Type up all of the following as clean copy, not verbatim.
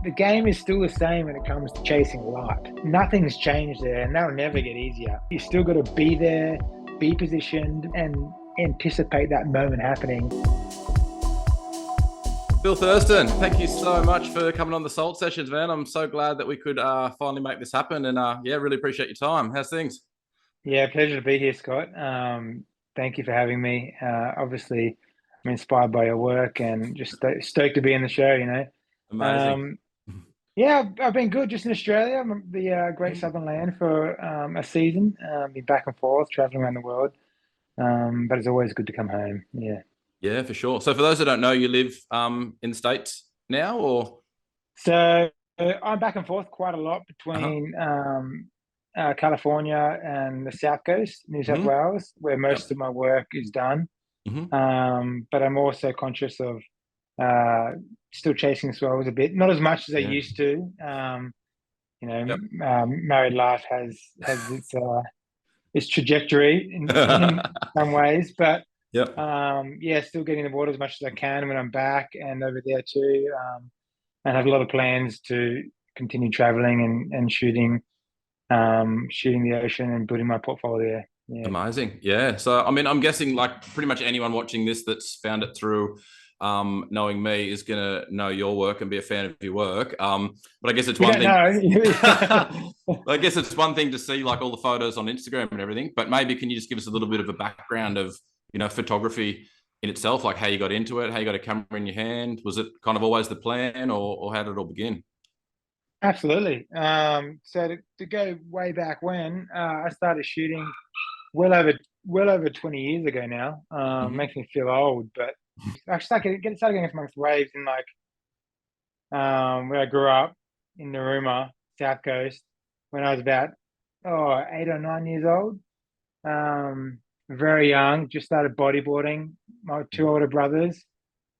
The game is still the same when it comes to chasing light. Nothing's changed there, and that'll never get easier. You still got to be there, be positioned, and anticipate that moment happening. Bill Thurston, thank you so much for coming on the Salt Sessions, man. I'm so glad that we could finally make this happen, and really appreciate your time. How's things? Yeah, pleasure to be here, Scott. Thank you for having me. Obviously, I'm inspired by your work and just stoked to be in the show, you know. Amazing. Um, yeah, I've been good just in Australia, the Great Southern Land for a season. Been back and forth, traveling around the world. But it's always good to come home. Yeah. Yeah, for sure. So for those that don't know, you live in the States now, or? So I'm back and forth quite a lot Uh-huh. between California and the South Coast, New South Hmm. Wales, where most Yep. of my work is done. Hmm. But I'm also conscious of uh, still chasing swells a bit, not as much as I Yeah. used to. Yep. Married life has its trajectory in some ways, but Yep. yeah, still getting the water as much as I can when I'm back and over there too. And have a lot of plans to continue traveling and shooting the ocean and building my portfolio. Yeah. Amazing. Yeah. So, I mean, I'm guessing like pretty much anyone watching this that's found it through knowing me is going to know your work and be a fan of your work. But I guess it's We one don't thing. know. I guess it's one thing to see like all the photos on Instagram and everything, but maybe can you just give us a little bit of a background of, photography in itself, like how you got into it, how you got a camera in your hand? Was it kind of always the plan, or how did it all begin? Absolutely. So to go way back when, I started shooting well over well over 20 years ago now. Hmm. Makes me feel old, but I started getting amongst waves in like where I grew up in Narooma, South Coast, when I was about 8 or 9 years old. Um, very young, just started bodyboarding. My two older brothers,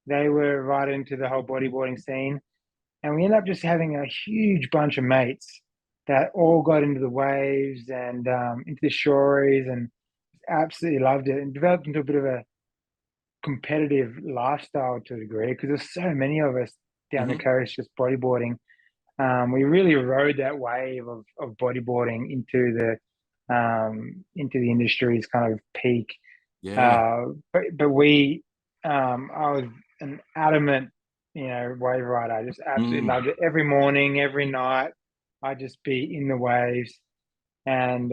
they were right into the whole bodyboarding scene. And we ended up just having a huge bunch of mates that all got into the waves and into the shoreys and absolutely loved it and developed into a bit of a competitive lifestyle to a degree because there's so many of us down the Hmm. coast just bodyboarding. We really rode that wave of bodyboarding into the industry's kind of peak. Yeah. But I was an adamant, wave rider. I just absolutely Mm. loved it. Every morning, every night, I'd just be in the waves. And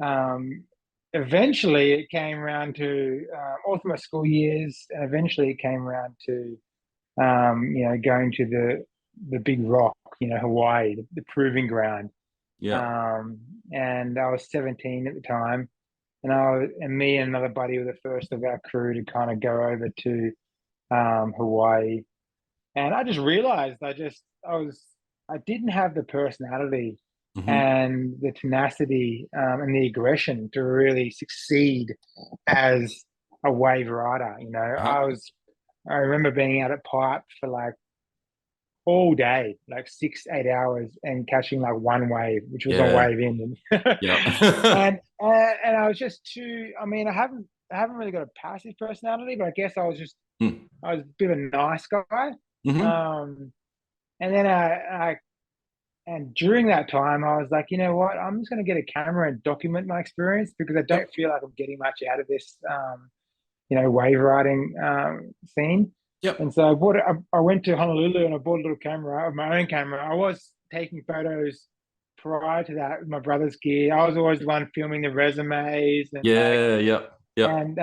um, eventually it came around to all through my school years, and eventually it came around to going to the big rock, Hawaii, the proving ground. Yeah. Um, and I was 17 at the time, and me and another buddy were the first of our crew to kind of go over to Hawaii. And I just realized I didn't have the personality Hmm. and the tenacity and the aggression to really succeed as a wave rider. Uh-huh. I remember being out at Pipe for like all day, like 6, 8 hours, and catching like one wave, which was my Yeah. wave in. Yeah. And I was just too. I mean, I haven't really got a passive personality, but I guess I was a bit of a nice guy. Mm-hmm. Um, and then and during that time, I was like, you know what? I'm just going to get a camera and document my experience because I don't Yep. feel like I'm getting much out of this, wave riding scene. Yep. And so I went to Honolulu and I bought a little camera, my own camera. I was taking photos prior to that with my brother's gear. I was always the one filming the resumes and like Yeah. Yep. Yep.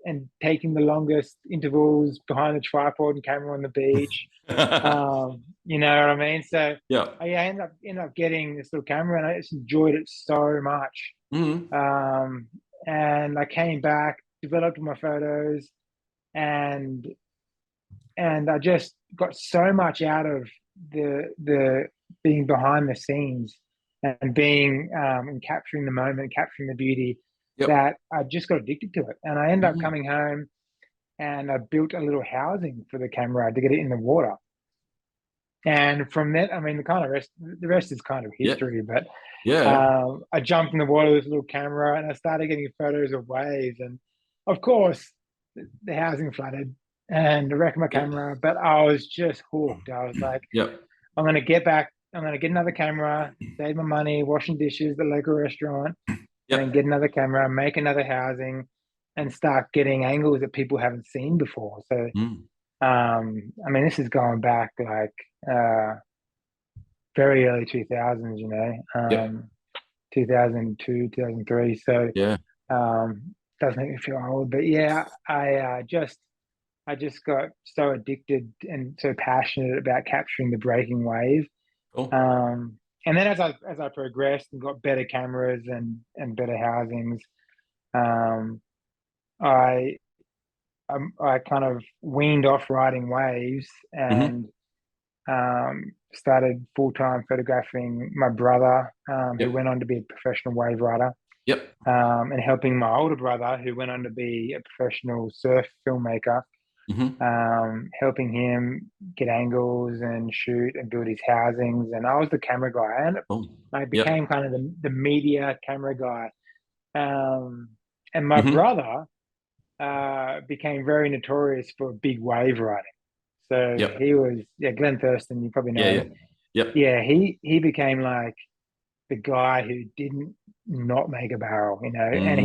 and taking the longest intervals behind the tripod and camera on the beach. You know what I mean? So Yep. I ended up getting this little camera and I just enjoyed it so much. Mm-hmm. Um, and I came back, developed my photos, and I just got so much out of the being behind the scenes and being and capturing the moment, capturing the beauty Yep. that I just got addicted to it. And I ended up Mm-hmm. coming home and I built a little housing for the camera to get it in the water. And from that, I mean, the rest is kind of Yeah. history. But Yeah. I jumped in the water with this little camera and I started getting photos of waves. And of course, the housing flooded. and wrecked my Yep. camera, but I was just hooked. I was like, Yep. I'm gonna get back. I'm gonna get another camera, save my money, washing dishes at the local restaurant, and then Yep. get another camera, make another housing, and start getting angles that people haven't seen before. So, Mm. I mean, this is going back like very early 2000s, 2002, 2003. So, Yeah. does make me feel old, but yeah, I just got so addicted and so passionate about capturing the breaking wave. Cool. And then as I progressed and got better cameras and better housings, um, I I kind of weaned off riding waves Hmm. and started full time photographing my brother, who Yep. went on to be a professional wave rider, Yep. and helping my older brother, who went on to be a professional surf filmmaker, Hmm. helping him get angles and shoot and build his housings. And I was the camera guy, and Cool. I Yep. became kind of the media camera guy. Um, and my Hmm. brother became very notorious for big wave riding. So Yep. he was, yeah, Glenn Thurston, you probably Yeah. know. Yeah. Yep. Yeah, he became like the guy who didn't not make a barrel, and Mm.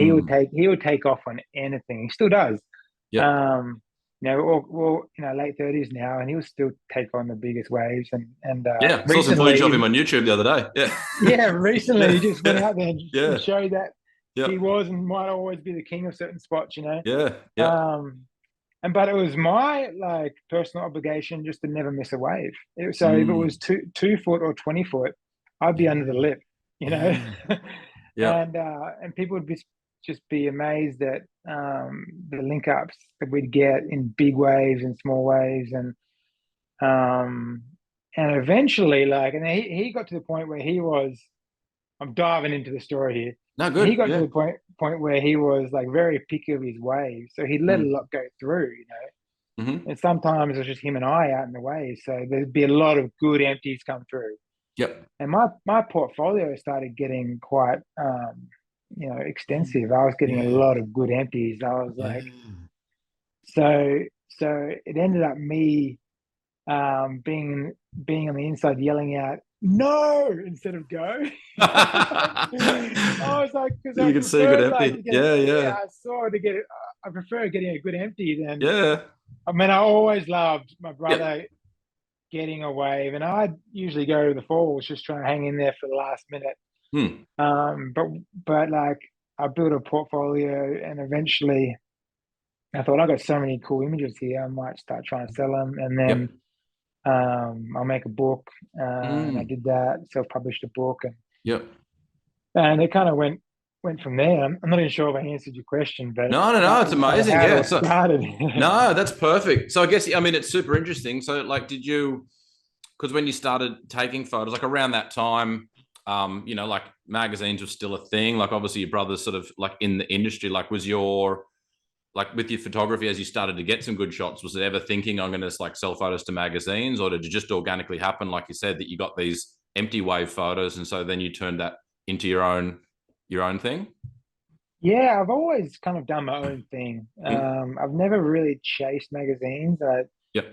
he would take off on anything. He still does. Yep. Um, late 30s now, and he'll still take on the biggest waves. And Yeah. Saw some footage of him recently, on YouTube the other day. Yeah. yeah, recently Yeah. he just went out there and Yeah. showed that he Yep. was and might always be the king of certain spots. Yeah. Yep. Um, but it was my like personal obligation just to never miss a wave. So if it was Mm. 2 foot or 20 foot, I'd be under the Yeah. lip, you know, Yeah. Yep. and people would just be amazed at the link ups that we'd get in big waves and small waves, um, and eventually, like, and he got to the point where he was. I'm diving into the story here. No, He good. got to Yeah. the point where he was like very picky of his waves, so he let a Mm. lot go through. Hmm. And sometimes it's just him and I out in the way. So there'd be a lot of good empties come through. Yep. And my portfolio started getting quite extensive. I was getting a Yeah. lot of good empties. I was like, Yeah. so so it ended up me being on the inside yelling out no instead of go. I was like, because I You can see a good preferred like empty. to get, Yeah. yeah, Yeah. I saw to get it. I prefer getting a good empty than. Yeah. I mean, I always loved my Yep. brother getting a wave, and I'd usually go to the falls just trying to hang in there for the last minute. Hmm. But like I built a portfolio, and eventually I thought I got so many cool images here, I might start trying to sell them, and then Yep. I'll make a book, and I Mm. did that, self-published a book, Yep. and it kind of went from there. I'm not even sure if I answered your question, but No, no, no. that It's was kind of amazing. how it Yeah. all So started. no, that's perfect. So I guess I mean it's super interesting. So like, did you? Because when you started taking photos, like around that time, like magazines were still a thing. Like obviously your brother's sort of like in the industry. Like was your like with your photography as you started to get some good shots? Was it ever thinking I'm going to like sell photos to magazines, or did it just organically happen, like you said, that you got these empty wave photos, and so then you turned that into your own thing? Yeah, I've always kind of done my own thing. Mm. I've never really chased magazines. Yep.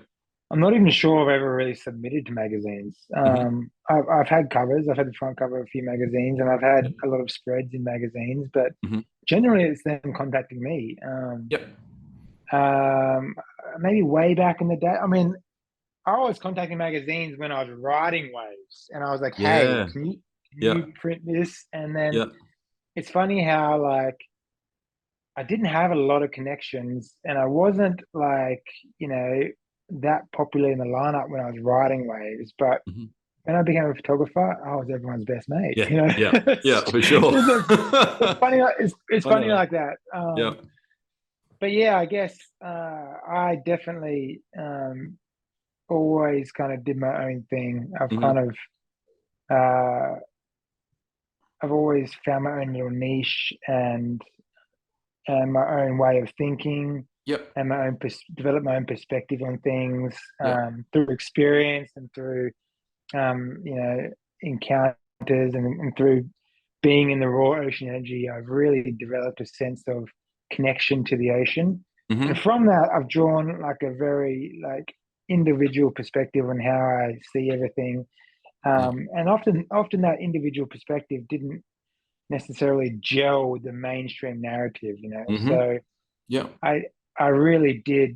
I'm not even sure I've ever really submitted to magazines. Mm-hmm. I've had covers. I've had the front cover of a few magazines, and I've had Yep. a lot of spreads in magazines. But Mm-hmm. generally, it's them contacting me. Yep. Um, Maybe way back in the day. I mean, I was contacting magazines when I was riding waves, and I was like, "Hey, Yeah. can you Yep. print this?" And then Yep. it's funny how like I didn't have a lot of connections, and I wasn't like that popular in the lineup when I was riding waves. But Mm-hmm. when I became a photographer, I was everyone's best mate. Yeah. You know, Yeah. Yeah. For sure. it's funny. It's I funny know. like that. Yep. But yeah, I guess I definitely always kind of did my own thing. Mm-hmm. Uh, I've always found my own little niche and my own way of thinking Yep. and develop my own perspective on things Yep. through experience and through encounters and through being in the raw ocean energy. I've really developed a sense of connection to the ocean. Hmm. And from that, I've drawn like a very like individual perspective on how I see everything. Yeah. And often that individual perspective didn't necessarily gel with the mainstream narrative, you know. Hmm. So Yeah. I I really did,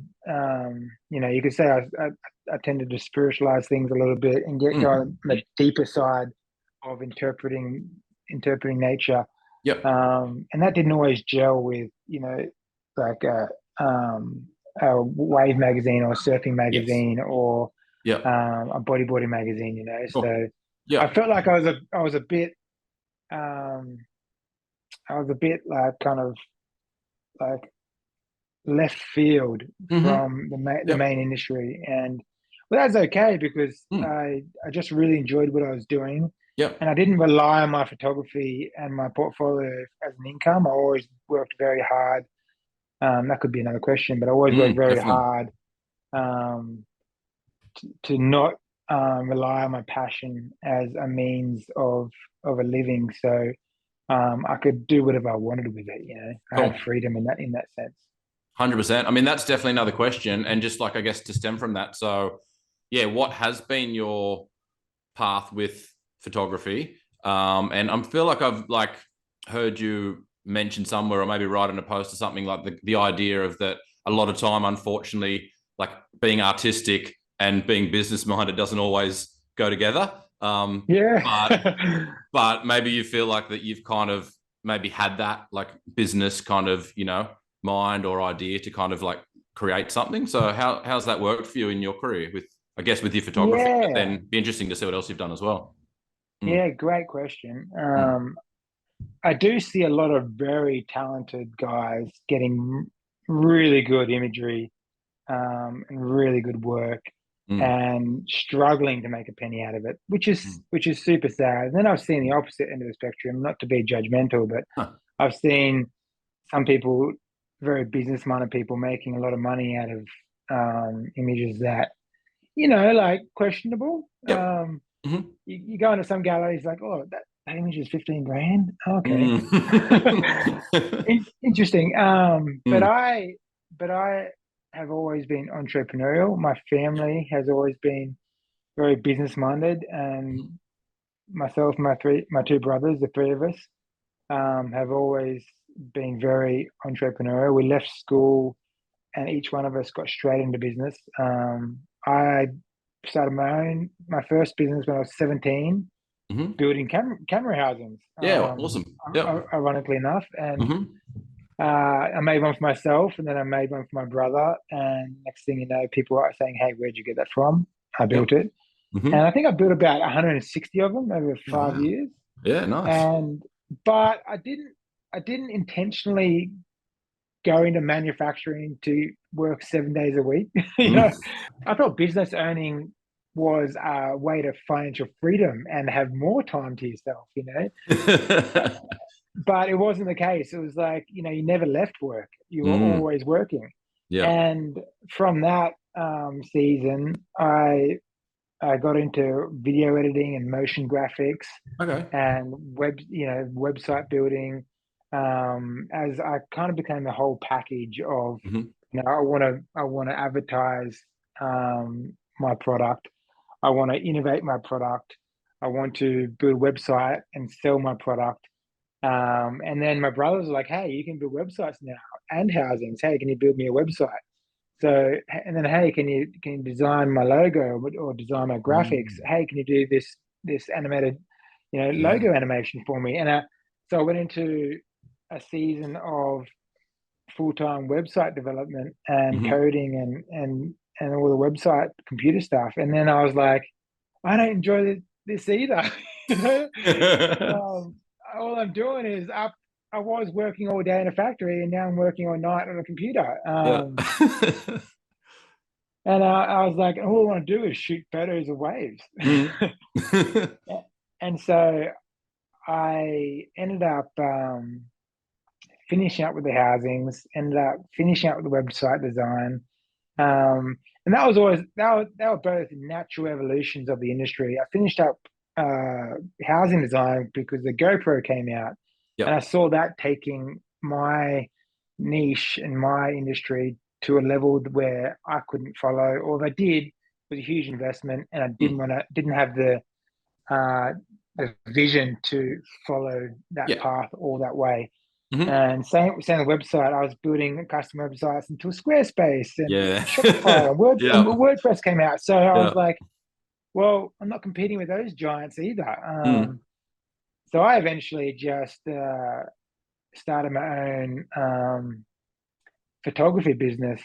you know, you could say I tended to spiritualize things a little bit and get Mm. going on the deeper side of interpreting nature. Yeah. And that didn't always gel with, you know, like a wave magazine or a surfing Yes. magazine or Yeah. a bodyboarding magazine, you know. Oh. So I Yeah. felt like I was a bit um, I was a bit like kind of like left field Hmm. from the Yeah. main industry, and well, that's okay because Mm. I just really enjoyed what I was doing, Yeah. and I didn't rely on my photography and my portfolio as an income. I always worked very hard. That could be another question, but I always worked very Definitely. hard um, to not rely on my passion as a means of a living. So I could do whatever I wanted with it. You know, I had Cool. freedom in that sense. 100%. I mean, that's definitely another question. And just like, I guess, to stem from that. So, yeah, what has been your path with photography? And I feel like I've like heard you mention somewhere or maybe write in a post or something like the idea of that a lot of time, unfortunately, like being artistic and being business minded doesn't always go together. But Yeah. but maybe you feel like that you've kind of maybe had that like business kind of, mind or idea to kind of like create something. So how's that worked for you in your career with, I guess, with your photography, but Yeah. then be interesting to see what else you've done as well. Mm, Yeah, great question. mm, I do see a lot of very talented guys getting really good imagery, and really good work mm, and struggling to make a penny out of it, mm. which is super sad. And then I've seen the opposite end of the spectrum, not to be judgmental, but Huh. I've seen some people, very business minded people, making a lot of money out of images that, you know, like questionable. Yep. Hmm. You go into some galleries like, oh, that image is 15 grand. Okay. Mm. Interesting. Mm, But I have always been entrepreneurial. My family has always been very business minded, and myself, my two brothers, the three of us, have always been very entrepreneurial. We left school, and each one of us got straight into business. I started my first business when I was 17, mhm. building camera housings. Yeah, awesome. Yep. Ironically enough, and Hmm. I made one for myself, and then I made one for my brother. And next thing you know, people are saying, "Hey, where'd you get that from?" I built Yep. it, Hmm. and I think I built about 160 of them over Yeah, five wow. years. Yeah, nice. And but I didn't intentionally go into manufacturing to work 7 days a week. You Mm. know, I thought business owning was a way to financial freedom and have more time to yourself. You know, but it wasn't the case. It was like, you know, you never left work. You were Mm. always working. Yeah. And from that season, I got into video editing and motion graphics Okay. and website building. As I kind of became the whole package of, Hmm. you know, I want to advertise my product. I want to innovate my product. I want to build a website and sell my product. And then my brothers were like, "Hey, you can build websites now and housings. Hey, can you build me a website?" So, and then, "Hey, can you design my logo or design my graphics? Mm. Hey, can you do this animated, you know, Yeah. logo animation for me?" And so I went into a season of full time website development and Hmm. coding and all the website computer stuff. And then I was like, I don't enjoy this either. You know, um, all I'm doing is up. I was working all day in a factory, and now I'm working all night on a computer. Yeah. And I was like, all I want to do is shoot photos of waves. Mm. And so I ended up finishing up with the housings, ended up finishing up with the website design. And that was always that were both natural evolutions of the industry. I finished up housing design because the GoPro came out, and I Yep. saw that taking my niche and my industry to a level where I couldn't follow, or if I did, it was a huge investment, and I Mm. didn't have uh, the vision to follow that Yeah. path all that way. Hmm. And same the website, I was building custom websites into Squarespace and Yeah. Shopify and Yeah. WordPress came out. So I was Yeah. like, well, I'm not competing with those giants either. Mm. So I eventually just started my own photography business,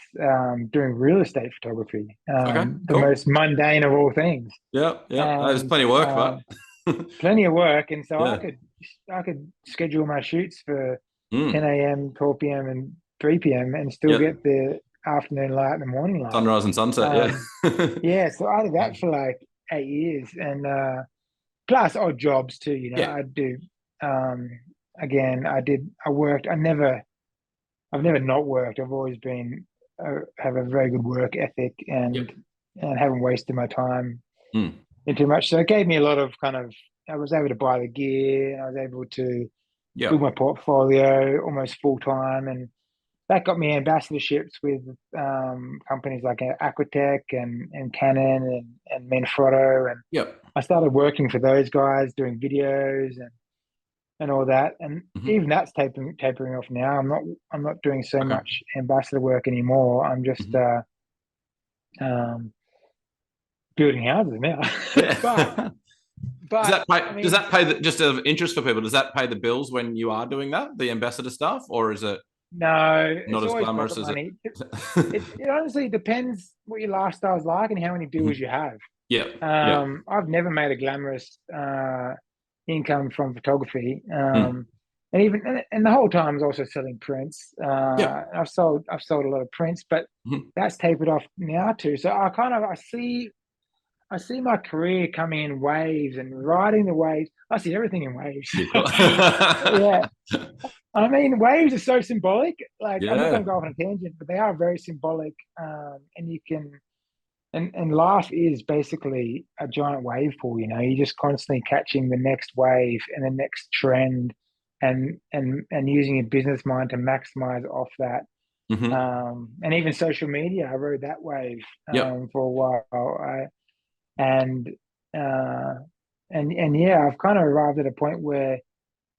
doing real estate photography, Okay. the Cool. most mundane of all things, Yeah. Yeah. There's and plenty of work, but plenty of work. And so yeah. I could schedule my shoots for Mm. 10 a.m., 12 p.m., and 3 p.m. and still Yeah. get the afternoon light and the morning light. Sunrise and sunset. Yeah. Um, yeah, so I did that for like 8 years, and plus odd jobs too. Yeah. I do. Um, again, I worked. I've never not worked. I've always been have a very good work ethic, Yep. and haven't wasted my time Mm. in too much. So it gave me a lot of kind of. I was able to buy the gear, and I was able to build Yep. my portfolio almost full time, and that got me ambassadorships with companies like Aquatech and Canon and Manfrotto, and Yep. I started working for those guys doing videos and all that. And Hmm. even that's tapering off now. I'm not doing so Okay. much ambassador work anymore. I'm just Hmm. um, building houses now. but Yeah. Does but that pay, I does mean, that pay the, just of interest for people? Does that pay the bills when you are doing that, the ambassador stuff, or is it no, not it's as always glamorous pocket as it? money. It honestly depends what your lifestyle's like and how many deals Mhm. you have. Yeah. Yeah. I've never made a glamorous income from photography. Mm. And even and the whole time I was also selling prints. Yep. I've sold a lot of prints, but Mhm. that's tapered off now too. So I see my career coming in waves and riding the waves. I see everything in waves. Yeah. Cool. Yeah. I mean, waves are so symbolic. Like, I'm not going Yeah. to go off on a tangent, but they are very symbolic. And you can, and life is basically a giant wave pool. You're just constantly catching the next wave and the next trend, and using your business mind to maximize off that. Hmm. And even social media, I rode that wave Yep. for a while. And uh, and yeah, I've kind of arrived at a point where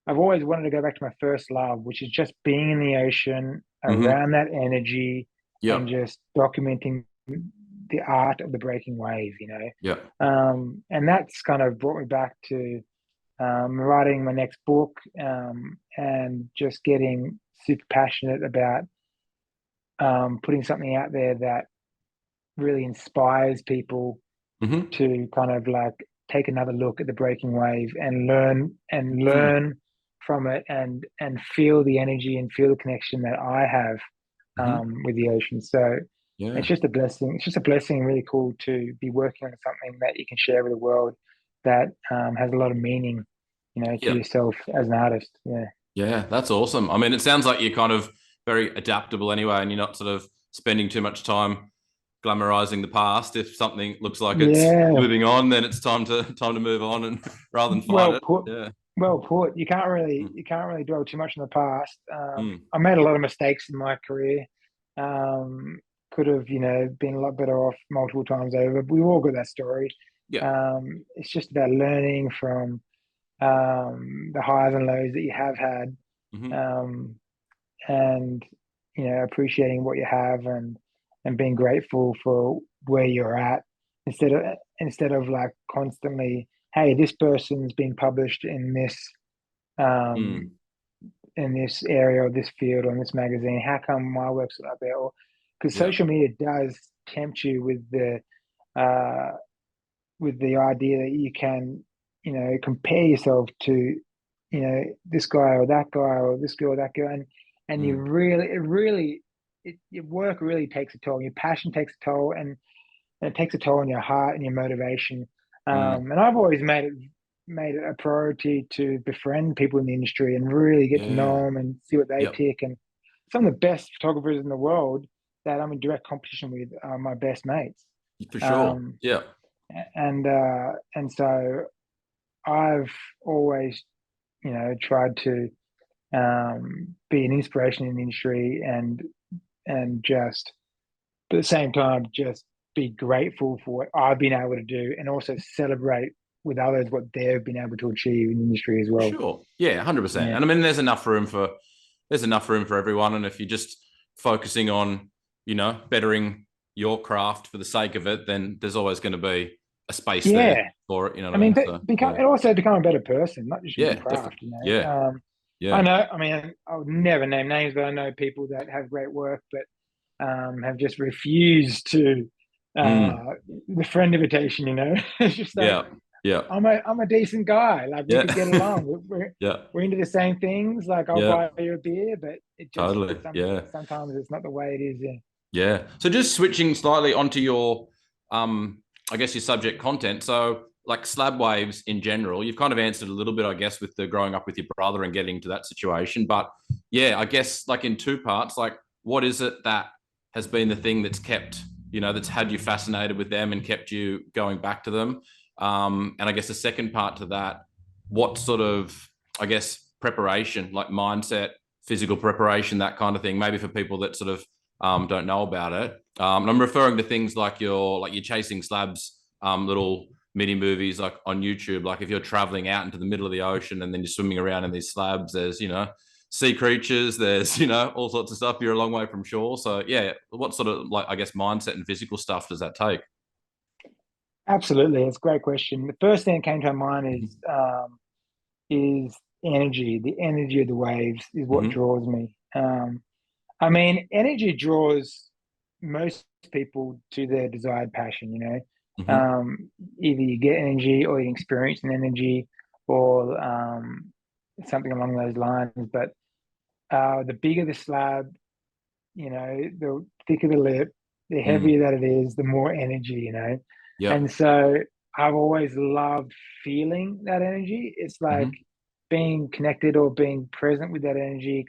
I've always wanted to go back to my first love, which is just being in the ocean, Hmm. around that energy, and Yep. just documenting the art of the breaking wave. Yep. And that's kind of brought me back to writing my next book, and just getting super passionate about putting something out there that really inspires people Hmm. to kind of like take another look at the breaking wave and Mm. learn from it, and feel the energy and feel the connection that I have Hmm. with the ocean. So it's Yeah. just a blessing. It's just a blessing, really cool to be working on something that you can share with the world that has a lot of meaning, to Yep. yourself as an artist. Yeah. Yeah. That's awesome. I mean, it sounds like you're kind of very adaptable anyway, and you're not sort of spending too much time glamorizing the past. If something looks like it's Yeah. moving on, then it's time to move on, and rather than fight Well it. put. Yeah. Well put. Mm. You can't really dwell too much in the past. Mm. I made a lot of mistakes in my career. Um, could have, been a lot better off multiple times over. We've all got that story. Yeah. It's just about learning from the highs and lows that you have had, Hmm. um, and appreciating what you have, and being grateful for where you're at, instead of like constantly, hey, this person's been published um, Mm. in this area or this field or in this magazine. How come my work's not there? Or because Yeah. social media does tempt you uh, with the idea that you can, compare yourself to, this guy or that guy or this girl or that girl, and you Mm. really, your work really takes a toll. Your passion takes a toll, and it takes a toll on your heart and your motivation. Mm. And I've always made it a priority to befriend people in the industry and really get to Yeah. know them and see what they Yep. tick. And some of the best photographers in the world that I'm in direct competition with are my best mates. For sure. Um, Yeah. and so I've always, tried to be an inspiration in the industry, and just but at the same time, just be grateful for what I've been able to do and also celebrate with others what they've been able to achieve in the industry as well. Sure. Yeah, 100%. Yeah. And I mean, there's enough room for everyone. And if you're just focusing on, bettering your craft for the sake of it, then there's always going to be a space there Yeah. for it. You know I what I mean, mean? So become yeah, and also become a better person, not just with yeah, your craft, definitely. Yeah, yeah. I know, I mean, I would never name names, but I know people that have great work, but have just refused to uh, Mm, the friend invitation. It's just like yeah, yeah, I'm a decent guy. Like we yeah, could get along. yeah, We're into the same things. Like I'll yeah. buy you a beer, but it just Totally. Yeah. sometimes it's not the way it is. Yeah. Yeah. So just switching slightly onto your, I guess your subject content. So like slab waves in general, you've kind of answered a little bit, I guess, with the growing up with your brother and getting to that situation. But yeah, I guess like in two parts, like what is it that has been the thing that's kept, that's had you fascinated with them and kept you going back to them? And I guess the second part to that, what sort of, I guess, preparation, like mindset, physical preparation, that kind of thing, maybe for people that sort of don't know about it. And I'm referring to things like your chasing slabs, little mini movies like on YouTube. Like if you're traveling out into the middle of the ocean and then you're swimming around in these slabs, there's sea creatures, there's all sorts of stuff. You're a long way from shore, so yeah. What sort of like I guess mindset and physical stuff does that take? Absolutely, it's a great question. The first thing that came to my mind is energy. The energy of the waves is what Mm-hmm. draws me. I mean, energy draws most people to their desired passion. Mm-hmm. Either you get energy or you experience an energy, or something along those lines. But the bigger the slab, the thicker the lip, the Mm. heavier that it is, the more energy. And Yep. so I've always loved feeling that energy. It's like Mm-hmm. being connected or being present with that energy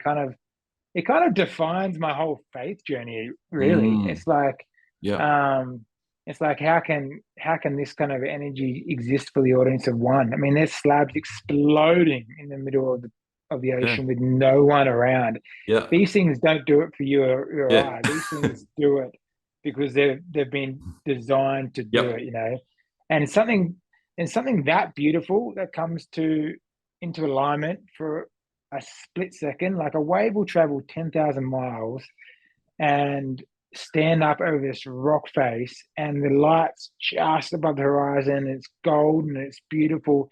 it kind of defines my whole faith journey, really. Mm. It's like Yep. um how can this kind of energy exist for the audience of one? I mean, there's slabs exploding in the middle of the Yeah. ocean with no one around. Yeah. These things don't do it for you or Yeah. I. These things do it because they've been designed to do Yep. it. And something that beautiful that comes to into alignment for a split second. Like a wave will travel 10,000 miles and stand up over this rock face, and the light's just above the horizon. It's golden, it's beautiful,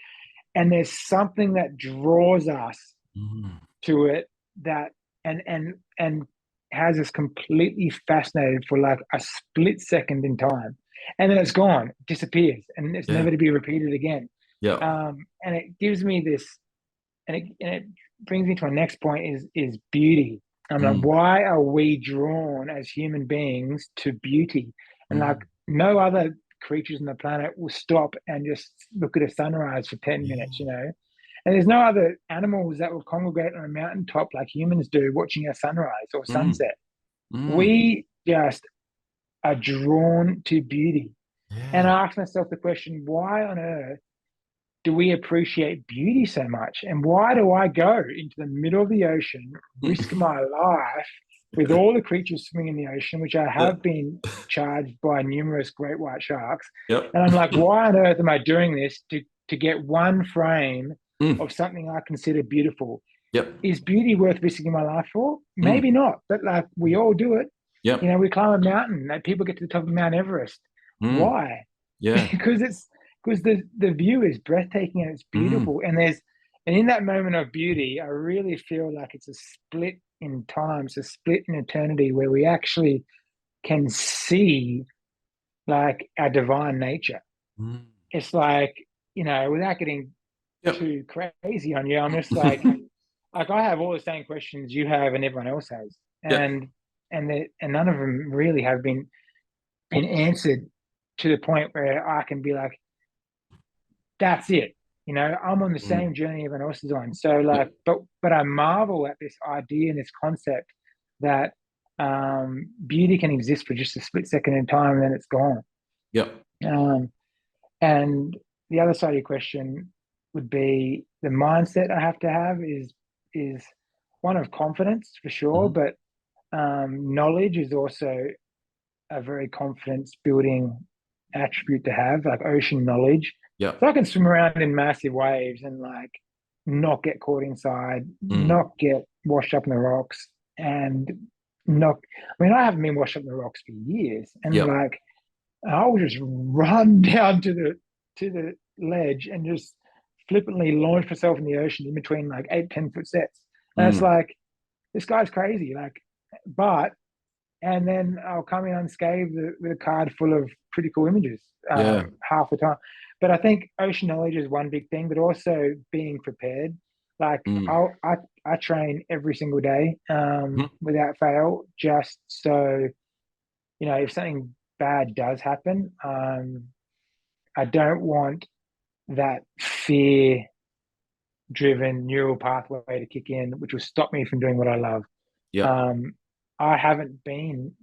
and there's something that draws us Mm. to it that and has us completely fascinated for like a split second in time, and then it's gone, it disappears, and it's Yeah. never to be repeated again. Yep. And it gives me this, and it brings me to my next point is beauty. I'm like, Mm. why are we drawn as human beings to beauty? And like, Mm. no other creatures on the planet will stop and just look at a sunrise for 10 minutes, Yeah. And there's no other animals that will congregate on a mountaintop like humans do, watching a sunrise or Mm. sunset. Mm. We just are drawn to beauty. And Yeah. I ask myself the question, why on earth do we appreciate beauty so much? And why do I go into the middle of the ocean, risk my life with all the creatures swimming in the ocean, which I Yeah. have been charged by numerous great white sharks? Yep. And I'm like, why on earth am I doing this to get one frame Mm. of something I consider beautiful? Yep. Is beauty worth risking my life for? Maybe Mm. not, but like we all do it. Yep. We climb a mountain. Like people get to the top of Mount Everest. Mm. Why? Yeah. Because the view is breathtaking and it's Mm. beautiful. And in that moment of beauty, I really feel like it's a split in time, it's a split in eternity where we actually can see like our divine nature. Mm. It's like, without getting Yep. too crazy on you, I'm just like I have all the same questions you have and everyone else has. Yep. And none of them really have been answered to the point where I can be like, that's it. I'm on the Mm. same journey everyone else is on. So like, Yep. but I marvel at this idea and this concept that beauty can exist for just a split second in time and then it's gone. Yep. Um, and the other side of your question would be the mindset I have to have is one of confidence for sure, Mhm. but knowledge is also a very confidence building attribute to have, like ocean knowledge. Yeah. So I can swim around in massive waves and like not get caught inside, Mm. not get washed up in the rocks, and not. I mean, I haven't been washed up in the rocks for years, and Yeah. like I will just run down to the ledge and just flippantly launch myself in the ocean in between like 8, 10 foot sets. And it's Mm. like, this guy's crazy. Like, but, and then I'll come in unscathed with a card full of pretty cool images Yeah. half the time. But I think ocean knowledge is one big thing, but also being prepared. Like Mm. I train every single day Mhm. without fail, just so, if something bad does happen, I don't want that fear driven neural pathway to kick in, which will stop me from doing what I love. Yeah. Um, I haven't been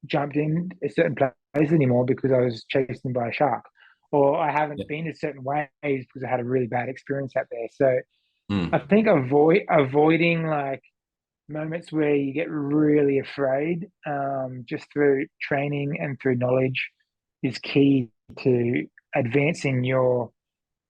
jumped in a certain place anymore because I was chased by a shark, or I Yeah. haven't been to certain waves because I had a really bad experience out there. So I Mm. think avoiding like moments where you get really afraid, just through training and through knowledge, is key to advancing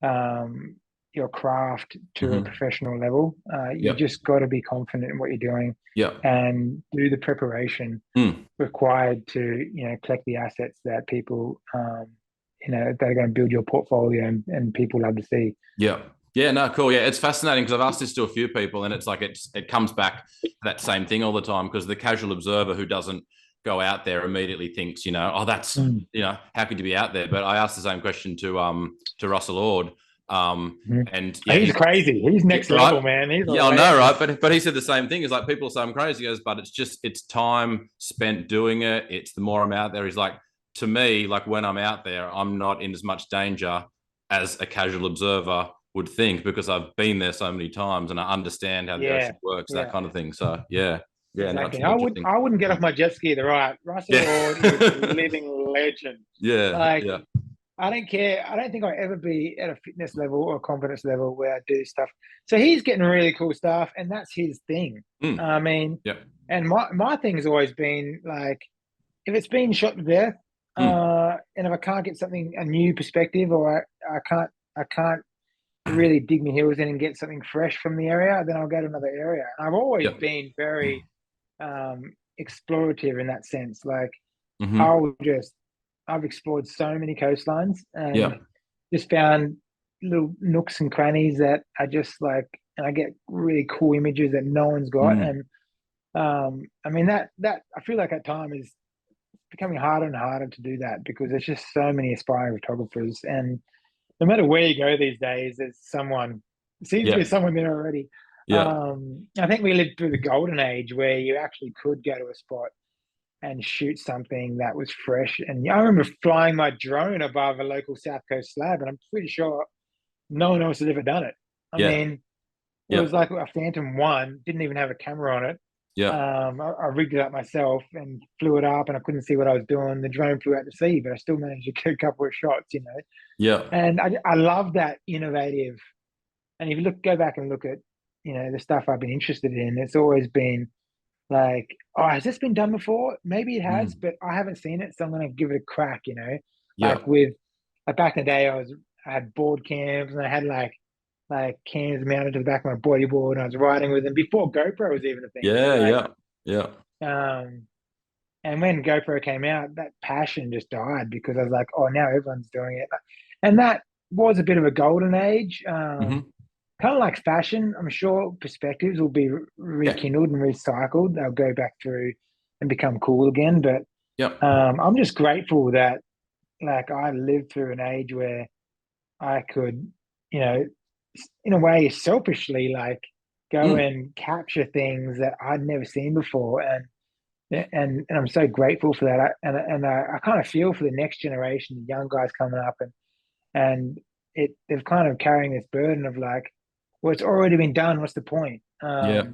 um, your craft to a Hmm. professional level. You Yeah. just got to be confident in what you're doing Yeah. and do the preparation Mm. required to, collect the assets that people, that are going to build your portfolio and people love to see. Yeah. Yeah, no, cool. Yeah, it's fascinating because I've asked this to a few people, and it's like it comes back to that same thing all the time because the casual observer who doesn't go out there immediately thinks, oh, that's Mm. how could you be out there? But I asked the same question to Russell Ord, Mhm. and Oh, yeah, he's crazy. He's yeah, next level, right. man. He's a Yeah, I know, legend. right? But he said the same thing. Is like people say I'm crazy, he goes, but it's time spent doing it. It's the more I'm out there. He's like, to me, like when I'm out there, I'm not in as much danger as a casual observer would think because I've been there so many times and I understand how the Yeah, ocean works, that yeah, kind of thing. So yeah, yeah, no, it's exactly. really interesting. I wouldn't get off my jet ski either. Right, Russell Yeah, Ord is a living legend. yeah, Like, yeah, I don't care. I don't think I'll ever be at a fitness level or confidence level where I do stuff. So he's getting really cool stuff, and that's his thing. mm, I mean, yeah, and my thing's always been like, if it's been shot to death, mm, and if I can't get something a new perspective, or I can't really dig my heels in and get something fresh from the area, then I'll go to another area. And I've always yeah, been very explorative in that sense. Like mm-hmm, I'll just I've explored so many coastlines and yeah, just found little nooks and crannies that I just like, and I get really cool images that no one's got. mm, And I mean that I feel like at time is becoming harder and harder to do that because there's just so many aspiring photographers, and no matter where you go these days, there's someone seems to yeah, be someone there already. yeah, I think we lived through the golden age where you actually could go to a spot and shoot something that was fresh. And I remember flying my drone above a local South Coast slab, and I'm pretty sure no one else has ever done it. I yeah, mean, it yeah, was like a Phantom One, didn't even have a camera on it. yeah, I rigged it up myself and flew it up, and I couldn't see what I was doing. The drone flew out to sea, but I still managed to get a couple of shots. yeah, And I love that innovative. And if you go back and look at, the stuff I've been interested in, it's always been like, oh, has this been done before? Maybe it has, mm, but I haven't seen it, so I'm gonna give it a crack. yeah, Like back in the day, I had board cams and I had like cams mounted to the back of my bodyboard and I was riding with them before GoPro was even a thing. So yeah, like, yeah, yeah, um, and when GoPro came out, that passion just died because I was like, oh, now everyone's doing it, and that was a bit of a golden age. mm-hmm, Kind of like fashion, I'm sure perspectives will be yeah, rekindled and recycled. They'll go back through and become cool again. But yeah, I'm just grateful that like I lived through an age where I could, you know, in a way, selfishly like go mm, and capture things that I'd never seen before, and I'm so grateful for that. I kind of feel for the next generation, the young guys coming up, and they're kind of carrying this burden of like, well, it's already been done. What's the point? yeah,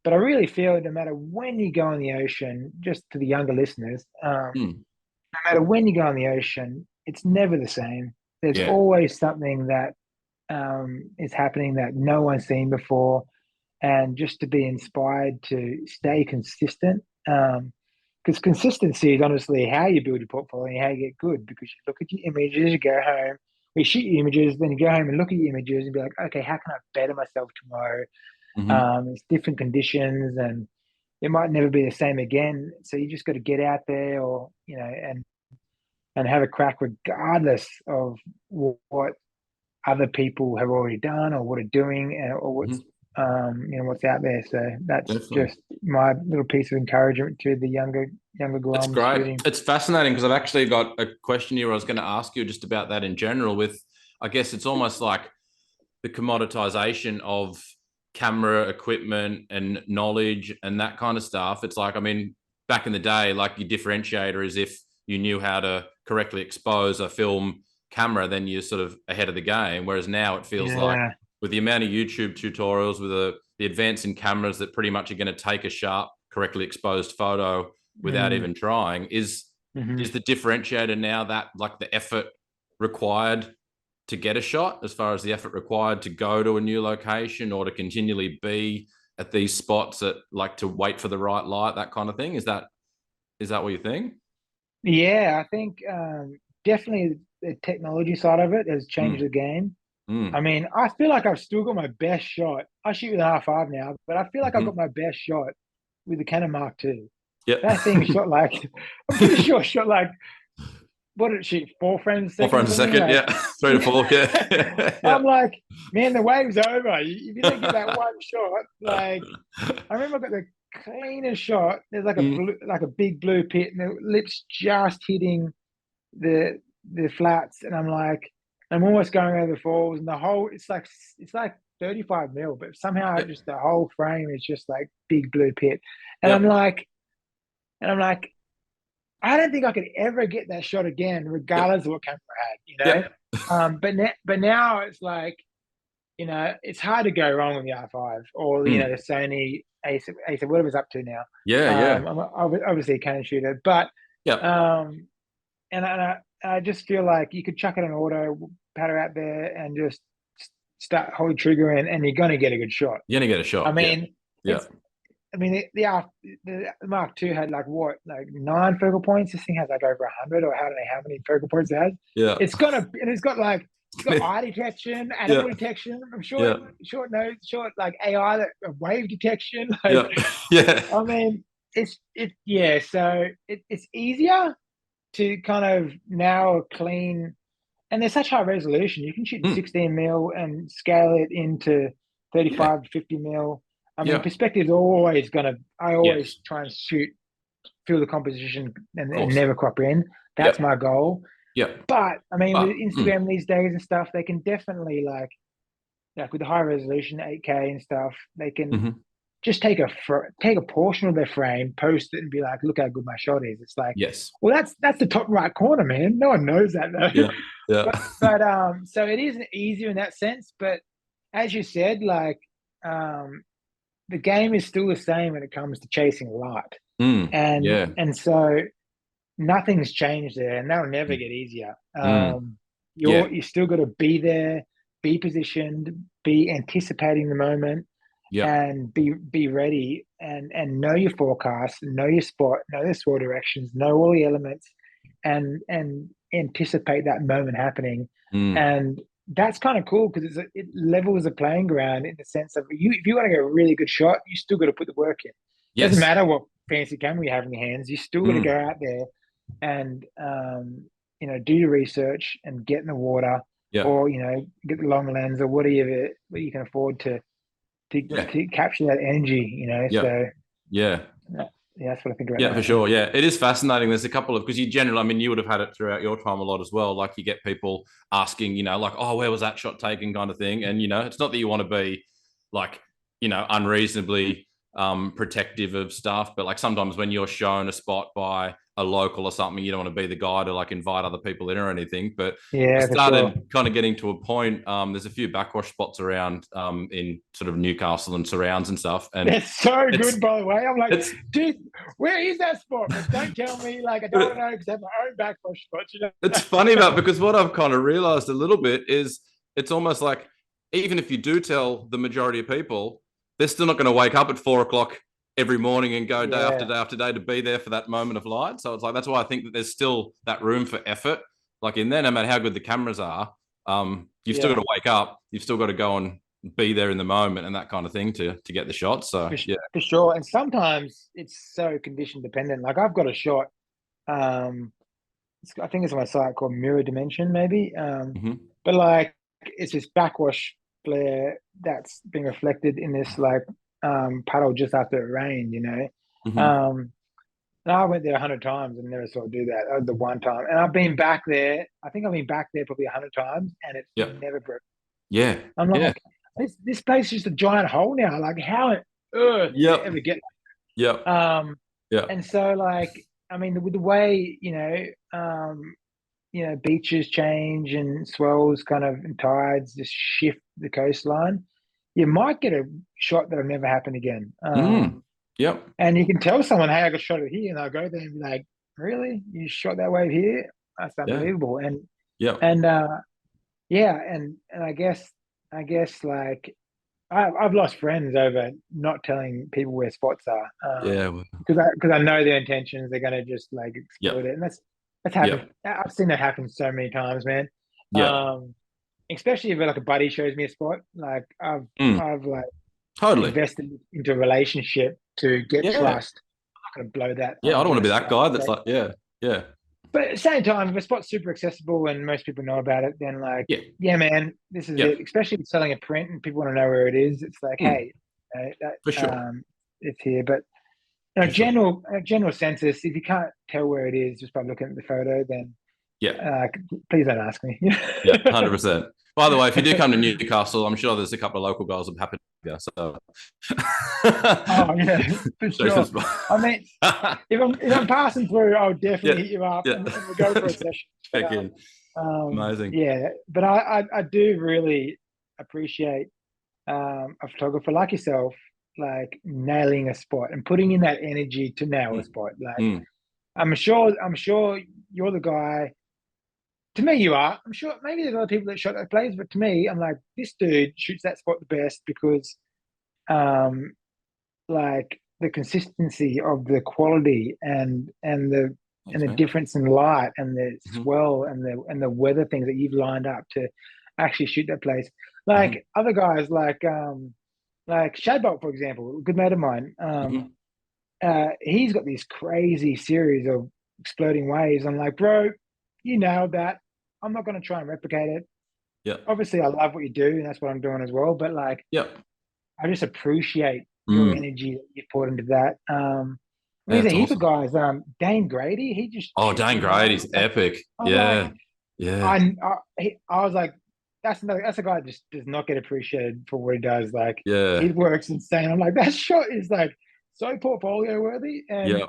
But I really feel no matter when you go in the ocean, just to the younger listeners, mm, no matter when you go in the ocean, it's never the same. There's yeah, always something that is happening that no one's seen before, and just to be inspired to stay consistent. because consistency is honestly how you build your portfolio and how you get good. Because you look at your images, you go home, you shoot your images, then you go home and look at your images and be like, okay, how can I better myself tomorrow? Hmm. It's different conditions and it might never be the same again. So you just got to get out there, or and have a crack regardless of what other people have already done or what are doing, or Hmm. what's out there. So that's Definitely. just my little piece of encouragement to the younger It's Guam great. shooting. It's fascinating because I've actually got a question here I was going to ask you just about that in general. With, I guess it's almost like the commoditization of camera equipment and knowledge and that kind of stuff. It's like, I mean, back in the day, like your differentiator is if you knew how to correctly expose a film camera, then you're sort of ahead of the game. Whereas now it feels like Yeah. with the amount of YouTube tutorials, with the advance in cameras that pretty much are going to take a sharp, correctly exposed photo without Mm, even trying, is hmm the differentiator now that like the effort required to get a shot, as far as the effort required to go to a new location or to continually be at these spots that like to wait for the right light, that kind of thing? Is that what you think? Yeah, I think definitely the technology side of it has changed Mm, the game. I mm, mean, I feel like I've still got my best shot. I shoot with an R5 now, but I feel like I've got mm-hmm. my best shot with the Canon Mark II. Yep. That thing shot like, I'm pretty sure it shot like, what did it shoot, 4 frames a Four second or frames a something? second. Like, Yeah. 3 to 4. Yeah. Yeah. I'm like, man, the wave's over. If you don't get that one shot, like, I remember I got the cleanest shot. There's like a Mm, blue, like a big blue pit, and the lips just hitting the the flats, and I'm like, I'm almost going over the falls, and the whole it's like 35 mil, but somehow yep. just the whole frame is just like big blue pit, and I'm Yep. like, and I'm like, I don't think I could ever get that shot again, Yep. regardless of what camera I had, Yep. But now it's like, it's hard to go wrong with the R5 or Mm, the Sony Ace, whatever's up to now. yeah. Yeah. I'm obviously a Canon shooter, but Yep. um, and I just feel like you could chuck it on auto, paddle out there, and just start hold trigger, and you're gonna get a good shot. You're gonna get a I shot. Yeah. mean, Yeah. it's I mean the Mark II had like what, like 9 focal points. This thing has like over 100, or I don't know how many focal points it has. Yeah. It's got eye detection, animal Yeah. detection. I'm Yeah. short like AI that wave detection. Like, Yeah. Yeah. I mean, yeah. So it's easier to kind of now clean, and they're such high resolution. You can shoot in Mm, 16 mil and scale it into yeah. 35 to 50 mil. I mean, Yeah. perspective's always gonna. I Yes. always try and shoot, feel the composition, Of and course. never crop in. That's Yep. my goal. Yep. But I mean, with But Instagram these days and stuff, they can definitely like with the high resolution 8K and stuff, they can mhm. just take a portion of their frame, post it, and be like, "Look how good my shot is." It's like, Yes. well, that's the top right corner, man. No one knows that though. Yeah. Yeah. But so it is easier in that sense. But as you said, like, the game is still the same when it comes to chasing light, Mm, and yeah. and so nothing's changed there, and that'll never Mm, get easier. mm, yeah. You still got to be there, be positioned, be anticipating the moment, Yep. and be ready, and know your forecast, know your spot, know the sword directions, know all the elements, and anticipate that moment happening. Mm, And that's kind of cool because it levels the playing ground in the sense of, if you want to get a really good shot, you still got to put the work in. Doesn't yes. matter what fancy camera you have in your hands, you still got to go Mm, out there and do your research and get in the water, yeah. or get the long lens, or whatever what you can afford to Yeah. to capture that energy. Yeah. So Yeah. yeah, that's what I think about Yeah, for that. Yeah. sure. Yeah, it is fascinating. There's a couple of, because you generally, I mean, you would have had it throughout your time a lot as well. Like you get people asking, like, oh, where was that shot taken, kind of thing. And it's not that you want to be like, unreasonably protective of stuff, but like sometimes when you're shown a spot by a local or something, you don't want to be the guy to like invite other people in or anything. But I Yeah, for sure. started kind of getting to a point. There's a few backwash spots around in sort of Newcastle and surrounds and stuff, and That's so it's good, by the way. I'm like, it's dude, where is that spot? But don't tell me, like, I don't want to know because I have my own backwash It's spots. funny about, because what I've kind of realized a little bit is it's almost like even if you do tell the majority of people, they're still not going to wake up at 4 o'clock every morning and go day after Yeah, day after day to be there for that moment of light. So it's like that's why I think that there's still that room for effort. Like in there, no matter how good the cameras are, you've still got yeah, to wake up. You've still got to go and be there in the moment and that kind of thing to get the shots. So for, yeah. for sure. And sometimes it's so condition dependent. Like I've got a shot. Um, I think it's on my site called Mirror Dimension, maybe. Mm-hmm. But like it's this backwash flare that's being reflected in this like puddle just after it rained, you know. Mm-hmm. Um, and I went there 100 times and never saw it do that. That was the one time. And I've been back there. I think I've been back there probably 100 times, and it's Yeah. never broke. Yeah. I'm Yeah. like, this place is just a giant hole now. Like, how on earth did it Yep. ever get? Yep. Um, Yep. and so like, I mean, with the way beaches change and swells kind of and tides just shift the coastline, you might get a shot that'll never happen again. Mm. Yep. And you can tell someone, hey, I got shot it here, and they'll go there and be like, really? You shot that wave here? That's Yeah. unbelievable. Yep. And yeah, and I guess like I've lost friends over not telling people where spots are, Yeah. Well, because I know their intentions. They're gonna just like exploit yep. it, and that's happened. Yep. I've seen that happen so many times, man. Yep. Um, especially if like a buddy shows me a spot, like Mm. I've like Totally. invested into a relationship to get Yeah. trust. I'm not gonna blow that. Yeah. I I'm don't want to gonna be that start. guy that's like, yeah. Yeah. But at the same time, if a spot's super accessible and most people know about it, then like, Yeah. yeah, man, this is it. Yep. Especially if it's selling a print and people want to know where it is. It's like, Mm. hey, that For sure. it's here. But For sure. general census, if you can't tell where it is just by looking at the photo, then Yeah. please don't ask me. Yeah. 100%. By the way, if you do come to Newcastle, I'm sure there's a couple of local guys I'm happy to go. So Oh yeah, for show some sure. spot. I mean, if I'm passing through, I'll definitely Yeah. hit you up Yeah. and we'll go for a session. But Check in. Amazing. yeah, but I do really appreciate a photographer like yourself, like nailing a spot and putting in that energy to nail a Mm. spot. Like Mm. I'm sure you're the guy. To me, you are. I'm sure maybe there's other people that shot that plays, but to me, I'm like, this dude shoots that spot the best because um like the consistency of the quality and the Thanks, man. difference in light and the Mm-hmm. swell and the weather things that you've lined up to actually shoot that place. Mm-hmm. Like other guys like Shadbolt, for example, a good mate of mine. Mm-hmm. He's got this crazy series of exploding waves. I'm like, bro, you nailed that. I'm not going to try and replicate it. Yeah. Obviously, I love what you do, and that's what I'm doing as well. But like, Yep. I just appreciate your Mm. energy that you put into that. Yeah, There's a it's heap of awesome. guys. Dane Grady, he just Oh, shoots Dan some waves. Grady's epic. I'm like, Yeah. Yeah. I was like, that's a guy that just does not get appreciated for what he does. Like, Yeah. his work's insane. I'm like, that shot is like so portfolio worthy and Yeah.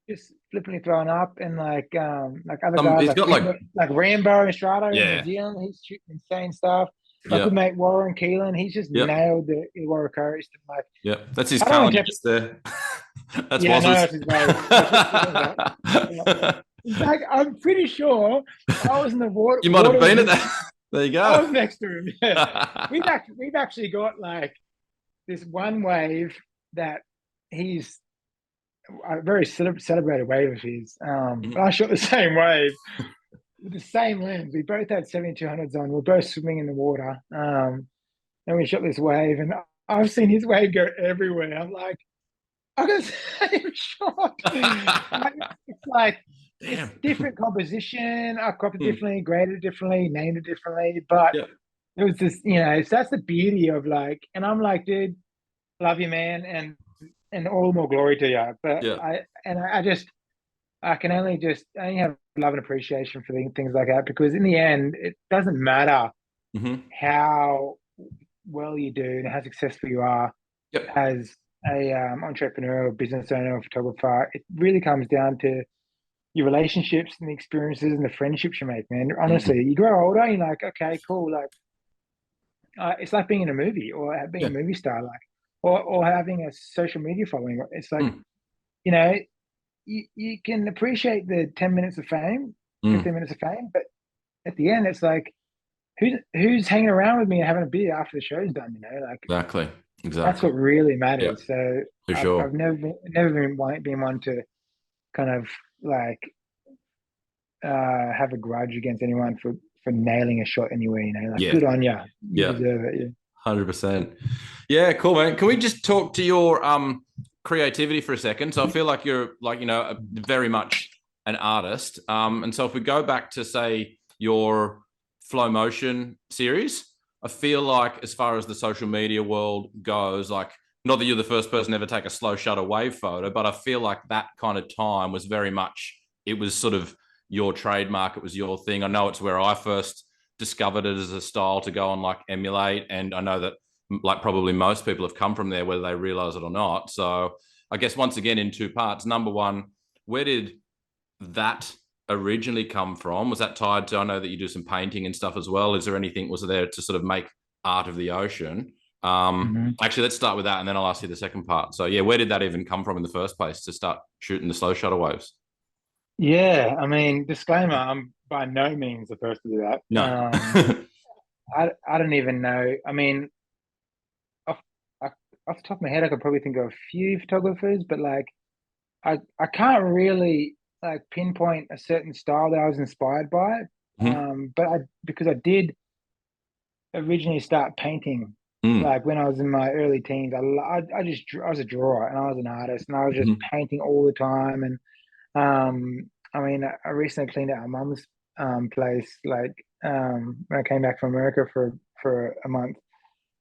just flippantly thrown up. And like other guys He's got like Rambo Estrada in New yeah. Zealand, he's shooting insane stuff. My good Yeah. mate Warren Keelan, he's just Yeah. nailed the Illawarra Coast. And like, Yeah. That's his I don't calendar interpret. just there. That's Yeah, no, Waz's. that's his way. In fact, I'm pretty sure I was in the water. You might have Water with been at him. that. There you I go. was next to him. Yeah, we've actually got like this one wave that he's a very celebrated wave of his. Mhm. I shot the same wave with the same lens. We both had 7200s on. We're both swimming in the water. And we shot this wave, and I've seen his wave go everywhere. I'm like, I got the same shot. It's like it's Damn. different composition. I cropped it Hmm. differently, graded it differently, named it differently. But Yeah. it was just, so that's the beauty of like, and I'm like, dude, love you, man, and all more glory to you. But Yeah. I can I only have love and appreciation for things like that because in the end, it doesn't matter Hmm. how well you do and how successful you are Yep. as a entrepreneur or business owner or photographer. It really comes down to your relationships and the experiences and the friendships you make, man. Mm. Honestly, you grow older, you're like, okay, cool. Like, it's like being in a movie or being a Yeah. movie star, like, or having a social media following. It's like, Mm. you know, you can appreciate the 10 minutes of fame, Mm. 15 minutes of fame, but at the end, it's like, who's hanging around with me and having a beer after the show's done, like, Exactly. That's Exactly. what really Yeah, matters. So for I've sure. never been one to kind of like have a grudge against anyone for nailing a shot anywhere. Like Yeah, good on you, you yeah, deserve it. Yeah. 100%. Yeah, cool, man. Can we just talk to your creativity for a second? So I feel like you're like, very much an artist. And so if we go back to say your flow motion series, I feel like as far as the social media world goes, like not that you're the first person to ever take a slow shutter wave photo, but I feel like that kind of time was very much, it was sort of your trademark. It was your thing. I know it's where I first discovered it as a style to go and like emulate. And I know that like probably most people have come from there, whether they realize it or not. So I guess once again in two parts. Number one, where did that originally come from? Was that tied to? I know that you do some painting and stuff as well. Is there anything was there to sort of make art of the ocean? Mhm. Actually, let's start with that, and then I'll ask you the second part. So yeah, where did that even come from in the first place to start shooting the slow shutter waves? Yeah, I mean, disclaimer, I'm by no means the first to do that. No. I don't even know. I mean, off, I, off the top of my head, I could probably think of a few photographers, but like I can't really like pinpoint a certain style that I was inspired by. Mhm. But I because I did originally start painting Mm. like when I was in my early teens. I was a drawer and I was an artist and I was just Mhm. painting all the time. And I mean, I recently cleaned out my mum's place like when I came back from America for a month.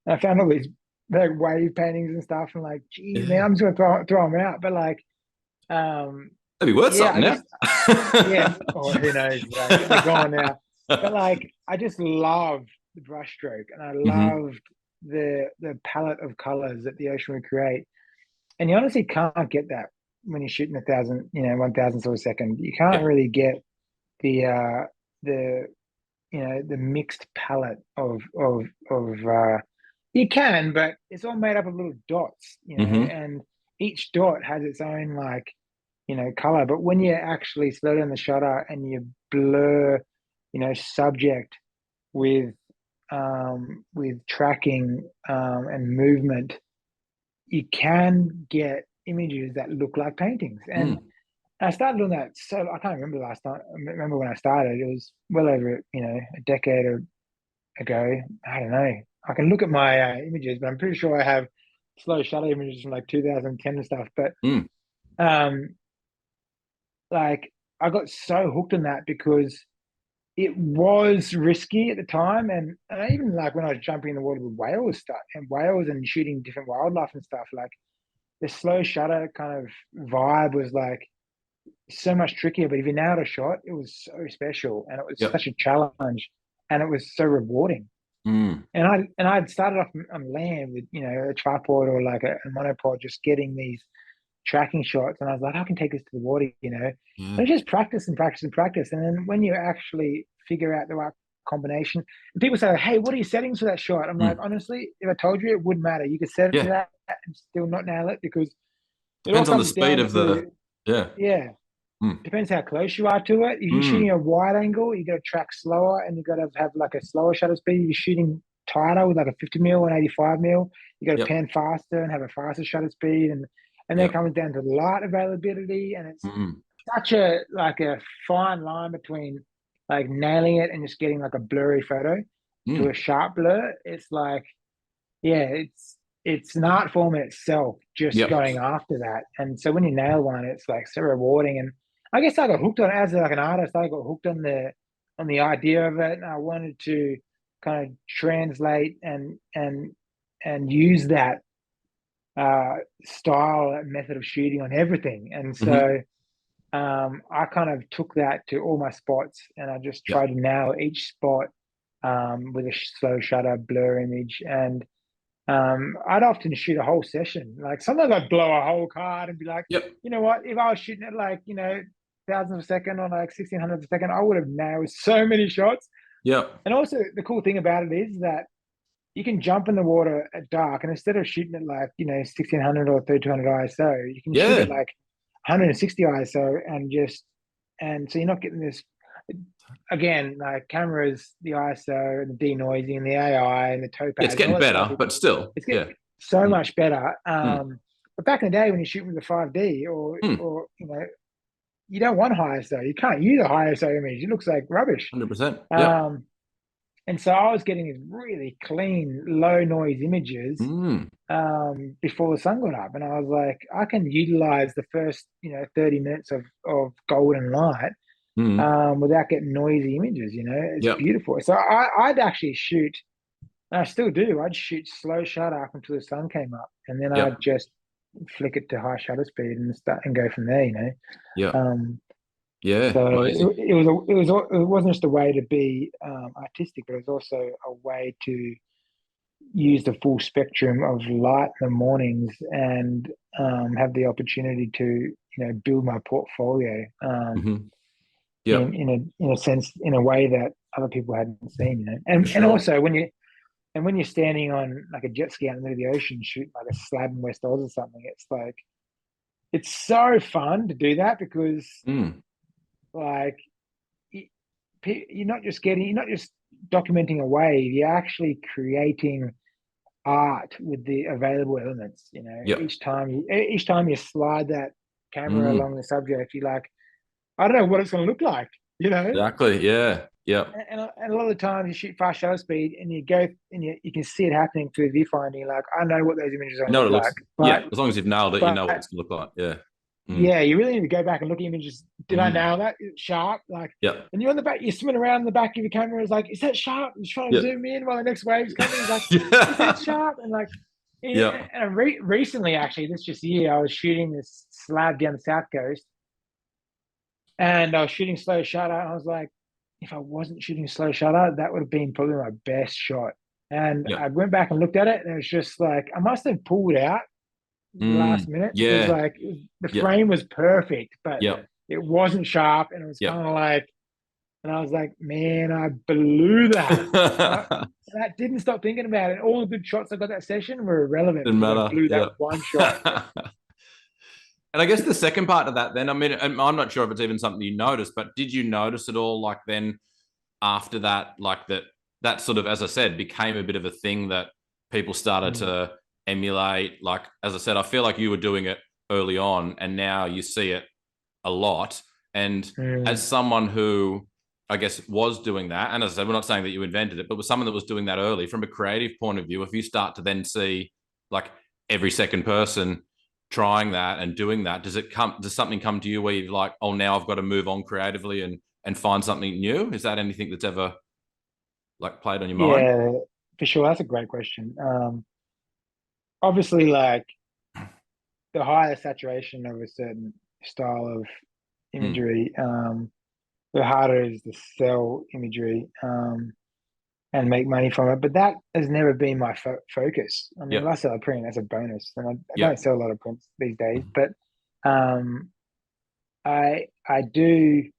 And I found all these like wave paintings and stuff, and like, geez, man, Yeah. I'm just gonna throw them out. But like, um, That'd be worth yeah, something I now. just yeah, or who knows, like they're gone now. But like, I just love the brushstroke, and I Hmm. loved the palette of colors that the ocean would create. And you honestly can't get that when you're shooting 1,000 of a second. You can't Yeah. really get the the mixed palette of you can, but it's all made up of little dots, Hmm. and each dot has its own like color. But when you actually slow down the shutter and you blur, subject with tracking and movement, you can get images that look like paintings. And Mm. I started doing that. So I can't remember the last time. I remember when I started. It was well over, a decade ago. I don't know. I can look at my images, but I'm pretty sure I have slow shutter images from like 2010 and stuff. But Mm. um, like I got so hooked on that because it was risky at the time, and I even like when I was jumping in the water with whales and shooting different wildlife and stuff. Like the slow shutter kind of vibe was like so much trickier. But if you nailed a shot, it was so special, and it was Yep. such a challenge, and it was so rewarding. Mm. And I'd started off on land with a tripod or like a monopod, just getting these tracking shots, and I was like, I can take this to the water, Yeah. and just practice and practice and practice, and then when you actually figure out the right combination, and people say, hey, what are your settings for that shot? I'm like, Mm. honestly, if I told you, it wouldn't matter. You could set it to Yeah. that and still not nail it because it all Depends on the comes speed down of the. to Yeah. yeah, Mm. depends how close you are to it. If you're Mm. shooting a wide angle, you got to track slower and you got to have like a slower shutter speed. If you're shooting tighter with like a 50 mil and 85 mil, you got to Yep. pan faster and have a faster shutter speed. And then it Yep. comes down to light availability. And it's Mm. such a fine line between like nailing it and just getting like a blurry photo to a Mm. sharp blur. It's like, yeah, it's an art form in itself, just Yep. going after that. And so when you nail one, it's like so rewarding. And I guess I got hooked on it as like an artist. I got hooked on the idea of it, and I wanted to kind of translate and use that uh, style, that method of shooting on everything. And Hmm. so I kind of took that to all my spots, and I just Yep. tried to nail each spot with a slow shutter blur image. And I'd often shoot a whole session. Like sometimes I'd blow a whole card and be like, Yep. you know what? If I was shooting at like, thousands of a second or like 1600 a second, I would have nailed so many shots. Yep. And also the cool thing about it is that you can jump in the water at dark, and instead of shooting at like, 1600 or 3200 ISO, you can shoot at Yeah. like 160 ISO and so you're not getting this again, like cameras, the ISO and the denoising and the AI and the It's topaz and all getting that stuff. better, but still. It's Yeah. so Mm. much better. Mm. But back in the day when you shoot with the 5D Mm. or you don't want high ISO. You can't use a high ISO image. It looks like rubbish. 100%. Yep. Um, and so I was getting these really clean, low noise images Mm. before the sun got up, and I was like, I can utilize the first 30 minutes of golden light Mm. without getting noisy images. It's Yep. beautiful. So I'd actually shoot, and I still do. I'd shoot slow shutter up until the sun came up, and then I'd Yep. just flick it to high shutter speed and start and go from there. Yep. Um, Yeah. so Amazing. it wasn't just a way to be artistic, but it was also a way to use the full spectrum of light in the mornings and have the opportunity to build my portfolio Hmm. Yep. in a sense, in a way that other people hadn't seen. For And sure. also when you're standing on like a jet ski out in the middle of the ocean shooting like a slab in West Oz or something, it's like it's so fun to do that because Mm. like you're not just documenting a wave, you're actually creating art with the available elements. Yep. Each time you slide that camera Mm. along the subject, you're like, I don't know what it's going to look like. Exactly. Yeah. Yep. And a lot of the times you shoot fast shutter speed and you go and you can see it happening through the viewfinder. You're like, I know what those images are You going to know what look it looks. like, Yeah. As long as you've nailed it, you but know what it's gonna look like. Yeah. Mm. yeah, you really need to go back and look at images. Did I Mm. nail that? Is it sharp? Like, Yep. and you're on the back, you're swimming around in the back of your camera. Is like, is that sharp? He's trying to Yep. zoom in while the next wave's coming. He's like, is that Yeah. sharp? And like, Yep. and recently, actually, this just year, I was shooting this slab down the south coast, and I was shooting slow shutter. And I was like, if I wasn't shooting slow shutter, that would have been probably my best shot. And Yep. I went back and looked at it, and it was just like I must have pulled out the last Mm. minute because Yeah. the Yep. frame was perfect, but Yep. it wasn't sharp, and it was Yep. kind of like, and I was like, man, I blew that. And I didn't stop thinking about it. All the good shots I got that session were irrelevant Didn't because I matter. blew that Yep. one shot. And I guess the second part of that, then, I mean, and I'm not sure if it's even something you noticed, but did you notice at all, like then after that, like that sort of, as I said, became a bit of a thing that people started Mm. to emulate? Like, as I said, I feel like you were doing it early on, and now you see it a lot. And as Mm. someone who I guess was doing that, and as I said, we're not saying that you invented it, but was someone that was doing that early from a creative point of view, if you start to then see like every second person trying that and doing that, does something come to you where you're like, oh, now I've got to move on creatively and find something new? Is that anything that's ever like played on your mind? Yeah, for sure. That's a great question. Obviously, like the higher saturation of a certain style of Mm. imagery, the harder it is to sell imagery and make money from it. But that has never been my focus. I mean, if I Yep. sell a print, that's a bonus, and I don't Yep. sell a lot of prints these days. But um, I do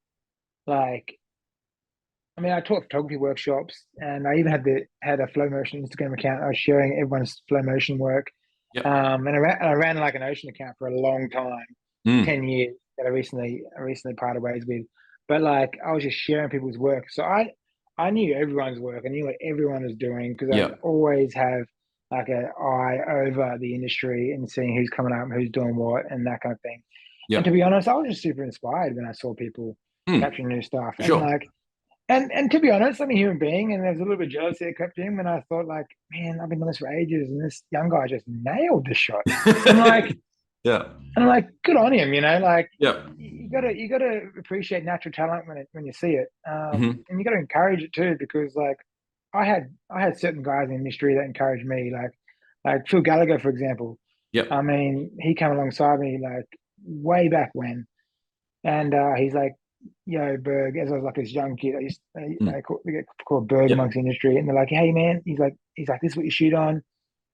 like. I mean, I taught photography workshops, and I even had a flow motion Instagram account. I was sharing everyone's flow motion work, Yep. and I ran like an ocean account for a long time, Mm. 10 years that I recently parted ways with. But like I was just sharing people's work, so I knew everyone's work. I knew what everyone was doing because I'd Yep. always have like an eye over the industry and seeing who's coming up and who's doing what and that kind of thing. And to Yep. be honest, I was just super inspired when I saw people Mm. capturing new stuff. For And sure. like and to be honest, I'm a human being, and there's a little bit of jealousy that crept in when I thought, like, man, I've been doing this for ages, and this young guy just nailed the shot. And like, Yeah. and I'm like, good on him, like Yep. you gotta appreciate natural talent when you see it, Hmm. and you gotta encourage it too, because like I had certain guys in the industry that encouraged me, like Phil Gallagher, for example. Yep. I mean, he came alongside me like way back when, and he's like, yo, Berg, as I was like this young kid, I used Mm. they get called Berg Yep. amongst the industry, and they're like, hey man, he's like, this is what you shoot on,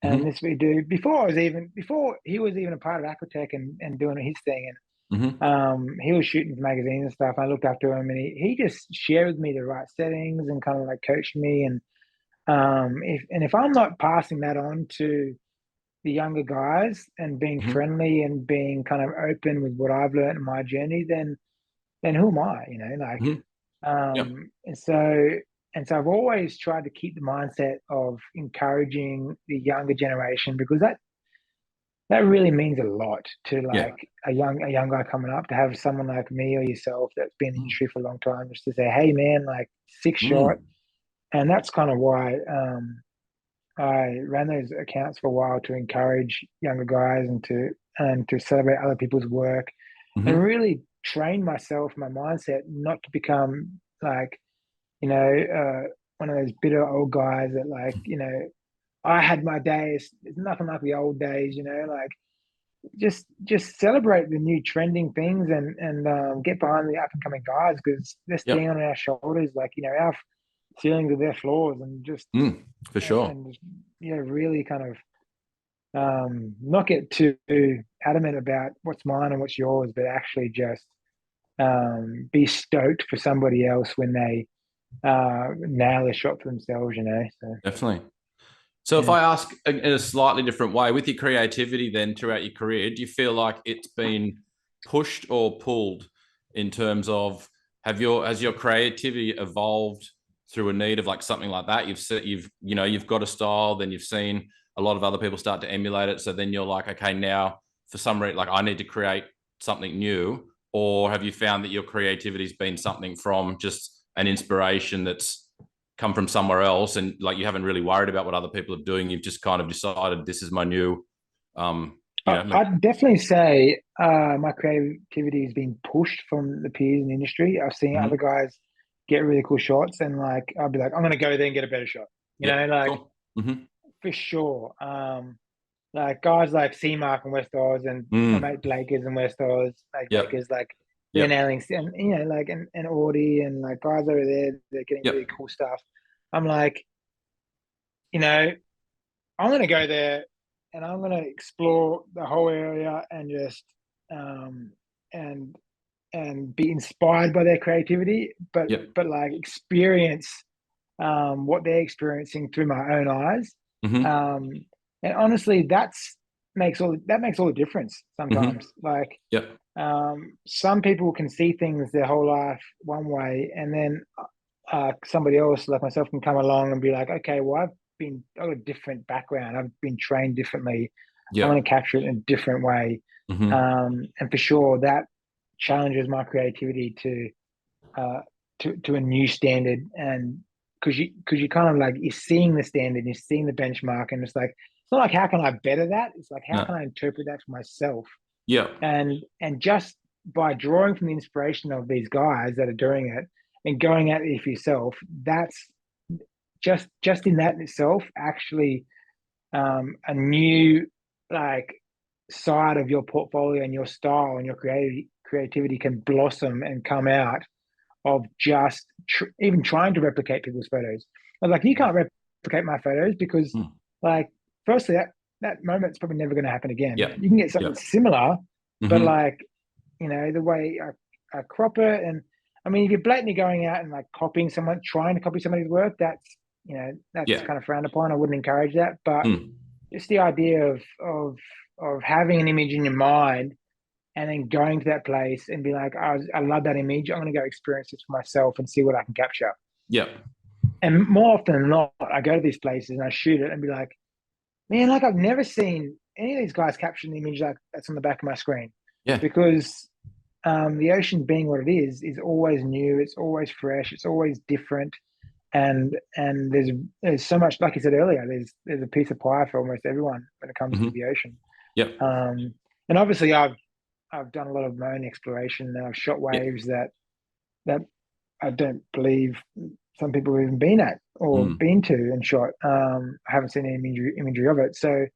and Hmm. this is what you do. Before he was even a part of Aquatech and doing his thing, Hmm. and he was shooting for magazines and stuff. I looked up to him, and he just shared with me the right settings and kind of like coached me, and if I'm not passing that on to the younger guys and being Hmm. friendly and being kind of open with what I've learned in my journey, then who am I? Like, Hmm. Yep. and so, And so I've always tried to keep the mindset of encouraging the younger generation, because that really means a lot to Yeah. like a young guy coming up, to have someone like me or yourself that's been in the Mm. industry for a long time, just to say, hey man, like six shot. Mm. And that's kind of why I ran those accounts for a while, to encourage younger guys and to celebrate other people's work, and Hmm. really train myself, my mindset, not to become like, one of those bitter old guys that, like, I had my days. It's nothing like the old days, like just celebrate the new trending things, and get behind the up and coming guys, because they're standing Yep. on our shoulders, like, our ceilings are their floors, and just Mm. For sure. and really kind of not get too adamant about what's mine and what's yours, but actually just be stoked for somebody else when they nail a shot for themselves. So Definitely. So if yeah. I ask in a slightly different way, with your creativity then throughout your career, do you feel like it's been pushed or pulled in terms of has your creativity evolved through a need of like something like that? You've got a style, then you've seen a lot of other people start to emulate it. So then you're like, okay, now for some reason, like I need to create something new. Or have you found that your creativity's been something from just an inspiration that's come from somewhere else, and like you haven't really worried about what other people are doing, you've just kind of decided this is my new um you know I'd definitely say my creativity has been pushed from the peers in the industry. I've seen other mhm. guys get really cool shots, and like I'll be like, I'm gonna go there and get a better shot. Yeah, Like cool. Hmm. for sure. Like guys like C Mark and West Oz, and my Mm. mate Blakers and West Oz, like Yep. Blakers, like they're Yep. nailing, and like and Audie, and like guys over there, they're getting really Yep. cool stuff. I'm like, you know, I'm gonna go there and I'm gonna explore the whole area, and just um and be inspired by their creativity, but Yep. like experience what they're experiencing through my own eyes. Hmm. Um and honestly, that makes all the difference Hmm. sometimes. Like Yep. some people can see things their whole life one way, and then somebody else like myself can come along and be like, okay, well, I've got a different background. I've been trained differently. I want Yep. to capture it in a different way. Hmm. And for sure, that challenges my creativity uh, to a new standard. And because you kind of like, you're seeing the standard, you're seeing the benchmark, and it's not like how can I better that? It's like how can No. I interpret that for myself? Yep. And just by drawing from the inspiration of these guys that are doing it and going at it for yourself, that's just in that in itself actually a new like side of your portfolio and your style and your creativity can blossom and come out of just even trying to replicate people's photos. But like you can't replicate my photos because Mm. like firstly that moment's probably never going to happen again. Yep. You can get something Yep. similar, but Hmm. like the way I crop it, and I mean if you're blatantly going out and like copying someone, trying to copy somebody's work, that's Yeah. kind of frowned upon. I wouldn't encourage that. But Mm. just the idea of having an image in your mind and then going to that place and be like, I love that image. I'm going to go experience this for myself and see what I can capture. Yep. And more often than not, I go to these places and I shoot it and be like, man, like I've never seen any of these guys capture an image like that's on the back of my screen, Yeah. because the ocean being what it is always new. It's always fresh. It's always different. And there's so much, like you said earlier, there's a piece of pie for almost everyone when it comes to Hmm. the ocean. Yep. And obviously I've done a lot of my own exploration, and I've shot Yep. waves that I don't believe some people have even been at or Mm. been to and shot. I haven't seen any imagery of it. So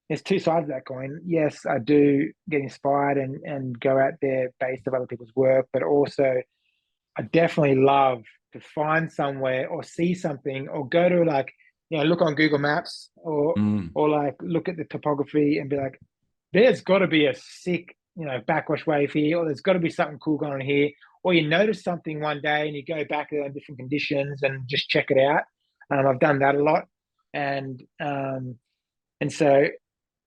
there's two sides of that coin. Yes, I do get inspired and go out there based on other people's work, but also I definitely love to find somewhere or see something or go to like, look on Google Maps Mm. or like look at the topography and be like, there's got to be a sick, backwash wave here, or there's got to be something cool going on here. Or you notice something one day and you go back there in different conditions and just check it out. I've done that a lot. And so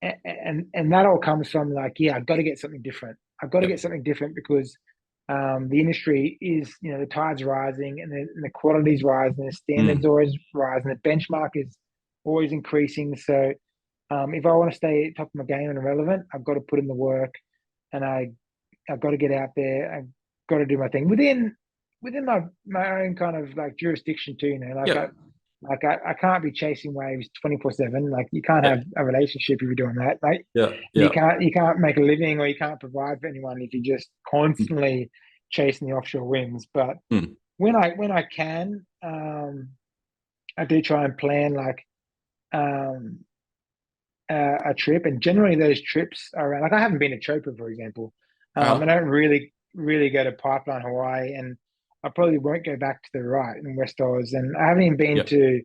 and that all comes from like, yeah, I've got to get something different. I've got to get Yep. something different because the industry is, the tide's rising and the quality's rising, the standards always rising, the benchmark is always increasing. So if I want to stay top of my game and relevant, I've got to put in the work, and I've got to get out there. I've got to do my thing within my own kind of like jurisdiction too. Yep. I can't be chasing waves 24/7. Like you can't have Yep. a relationship if you're doing that. Like Yeah. you Yeah. can't make a living, or you can't provide for anyone if you're just constantly chasing the offshore winds. But Mm. when I can, I do try and plan like um, a trip, and generally those trips are around. Like I haven't been to Chopa, for example. I Uh-huh. don't really go to Pipeline Hawaii, and I probably won't go back to the right in West Oz, and I haven't even been Yep. to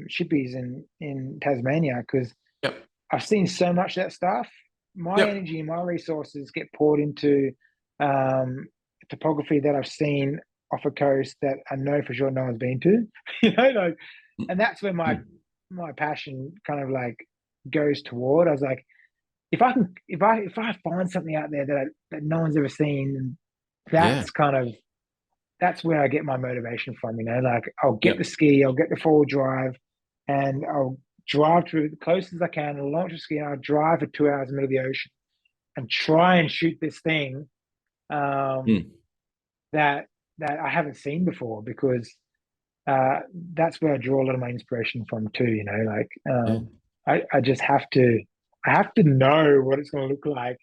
Shippies in Tasmania because Yep. I've seen so much of that stuff. My Yep. energy and my resources get poured into um, topography that I've seen off a coast that I know for sure no one's been to. Like, and that's where my Mm. my passion kind of like goes toward. I was like, if I find something out there that no one's ever seen, Yeah. that's where I get my motivation from. Like I'll get Yep. the ski, I'll get the four-wheel drive, and I'll drive to the closest as I can, launch a ski, and I'll drive for 2 hours in the middle of the ocean and try and shoot this thing um, Mm. that that I haven't seen before, because uh, that's where I draw a lot of my inspiration from too. Like Yeah. I just I have to know what it's going to look like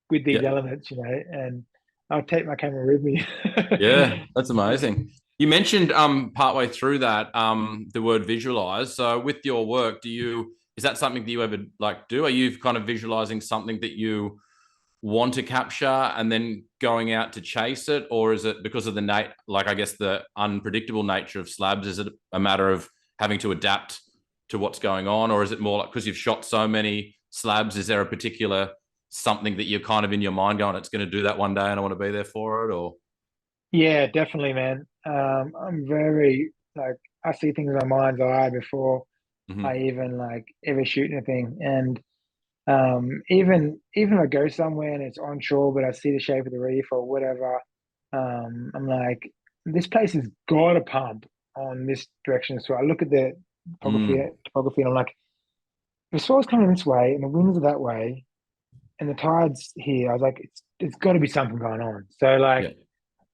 with these Yeah. elements, and I'll take my camera with me. Yeah. That's amazing. You mentioned partway through that the word visualize. So with your work, is that something that you ever like do? Are you kind of visualizing something that you want to capture and then going out to chase it, or is it because of like I guess the unpredictable nature of slabs? Is it a matter of having to adapt to what's going on, or is it more like because you've shot so many slabs? Is there a particular something that you're kind of in your mind going, it's going to do that one day and I want to be there for it? Or Yeah, definitely, man. I'm very like, I see things in my mind's eye before I Mhm. even like ever shoot anything. And even if I go somewhere and it's onshore, but I see the shape of the reef or whatever, I'm like, this place has got to pump on this direction. So I look at the Mm. topography, and I'm like, the swell's coming this way and the winds are that way and the tide's here. I was like, it's got to be something going on. So Yeah. like,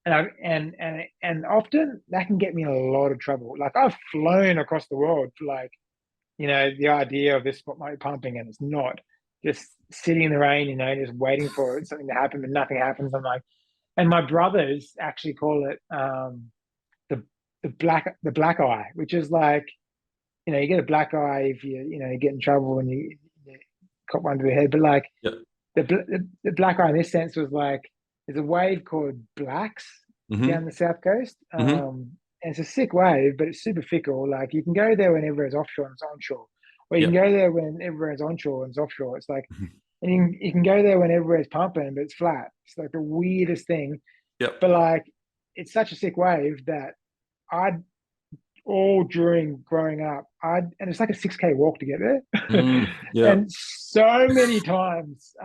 and often that can get me in a lot of trouble. Like I've flown across the world for like, the idea of this spot might be pumping and it's not. Just sitting in the rain, just waiting for something to happen, but nothing happens. I'm like, and my brothers actually call it the the black eye, which is like, you get a black eye if you get in trouble and you cop one to the head. But like Yeah. the black eye in this sense was like, there's a wave called Blacks Mm-hmm. down the south coast. Mm-hmm. And it's a sick wave, but it's super fickle. Like you can go there whenever it's offshore and it's onshore, or you Yeah. can go there whenever it's onshore and it's offshore. It's like, and you can go there whenever it's pumping, but it's flat. It's like the weirdest thing. Yep. But like, it's such a sick wave that I'd all during growing up, and it's like a 6K walk to get there. Mm. Yeah. And so many times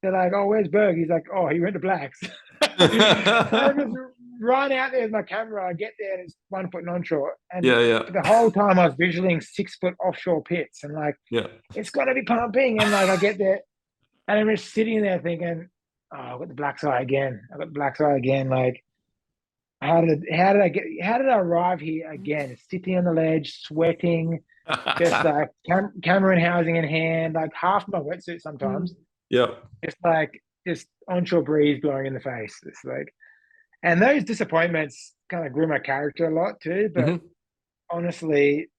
they're like, "Oh, where's Berg?" He's like, "Oh, he went to Blacks." I just run out there with my camera. I get there and it's 1 foot onshore. And Yeah. Yeah. the whole time I was visualing 6 foot offshore pits and like, Yeah. it's got to be pumping. And like, I get there and I'm just sitting there thinking, "Oh, I got the black eye again. I got the black eye again." Like, how did I arrive here again? Sitting on the ledge, sweating, just like camera and housing in hand, like half my wetsuit sometimes, Yep. just like just onshore breeze blowing in the face. It's like, and those disappointments kind of grew my character a lot too. But Mm-hmm. honestly,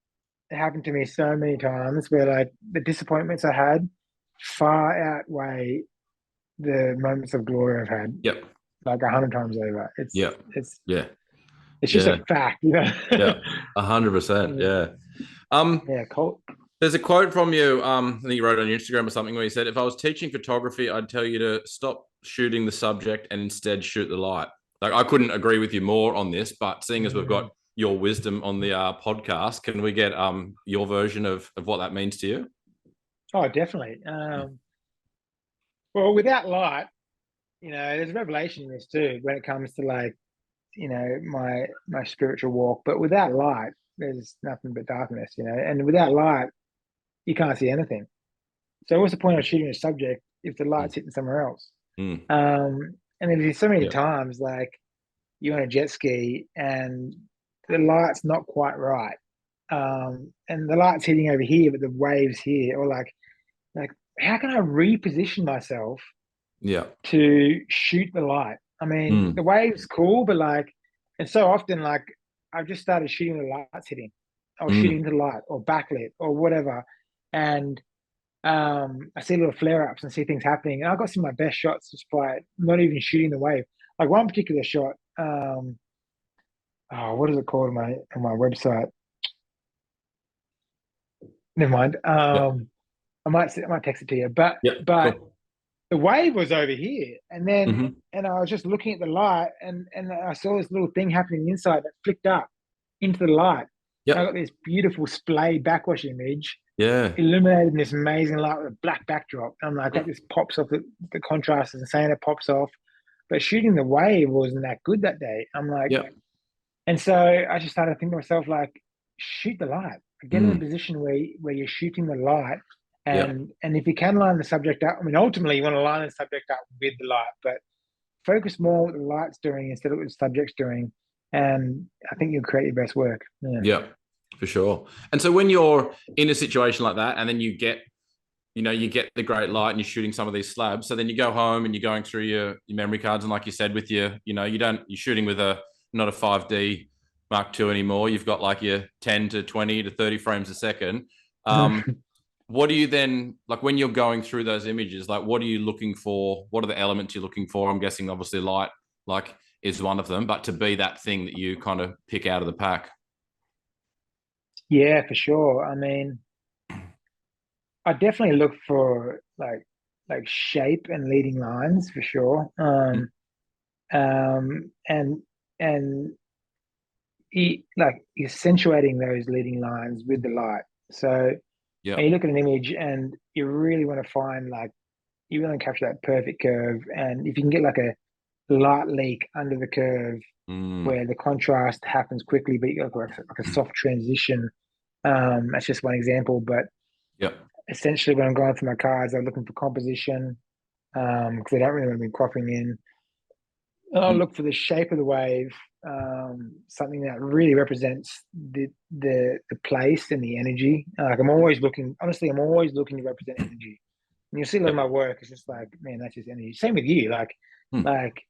it happened to me so many times where like the disappointments I had far outweigh the moments of glory I've had, Yep. like 100 times over. It's Yep. it's Yeah. it's just a Yeah. fact. Yeah. 100%. And Yeah. Um, yeah, Colt. there's a quote from you, I think you wrote it on your Instagram or something, where you said, if I was teaching photography, I'd tell you to stop shooting the subject and instead shoot the light. Like, I couldn't agree with you more on this, but seeing as we've got your wisdom on the podcast, can we get your version of what that means to you? Oh, definitely. Yeah. Well, without light, there's a revelation in this too when it comes to like, my spiritual walk. But without light, there's nothing but darkness, and without light, you can't see anything. So what's the point of shooting a subject if the Mm, light's hitting somewhere else? mm, And there's so many yeah, times like you on a jet ski and the light's not quite right. And the light's hitting over here, but the waves here, or like how can I reposition myself yeah, to shoot the light? I mean, mm, the wave's cool, but like, and so often like I've just started shooting the lights hitting, or shooting mm, the light, or backlit, or whatever, and I see little flare ups and see things happening, and I got some of my best shots just by not even shooting the wave. Like one particular shot, oh, what is it called on my website? Never mind. yeah, I might text it to you, but yeah, but cool. the wave was over here, and then Hmm. and I was just looking at the light, and I saw this little thing happening inside that flicked up into the light. And I Yeah, got this beautiful splay backwash image yeah, illuminated in this amazing light with a black backdrop. And I'm like, that just pops off. The contrast is insane. It pops off. But shooting the wave wasn't that good that day. I'm like, yeah, and so I just started thinking to myself, like, shoot the light. Get in a mm, position where you're shooting the light, yeah. and if you can line the subject up, I mean, ultimately you want to line the subject up with the light, but focus more on what the light's doing instead of what the subject's doing, and I think you'll create your best work. Yeah. Yeah, for sure. And so when you're in a situation like that, and then you get the great light and you're shooting some of these slabs. So then you go home and you're going through your memory cards. And like you said, with you're shooting with not a 5D Mark II anymore. You've got like your 10 to 20 to 30 frames a second. Um, what do you then, like when you're going through those images, like what are you looking for? What are the elements you're looking for? I'm guessing obviously light, like is one of them, but to be that thing that you kind of pick out of the pack. Yeah, for sure. I mean, I definitely look for like shape and leading lines for sure. And and like accentuating those leading lines with the light. So Yeah. when you look at an image and you really want to find like you really want to capture that perfect curve, and if you can get like a light leak under the curve Mm, where the contrast happens quickly, but you got like a soft transition. That's just one example, but yeah. essentially when I'm going through my cards, I'm looking for composition because I don't really want to be cropping in. And I'll Mm, look for the shape of the wave, something that really represents the place and the energy. Like I'm always looking, honestly, I'm always looking to represent energy. And you'll see a lot yeah. of my work. It's just like, man, that's just energy. Same with you. Mm, Like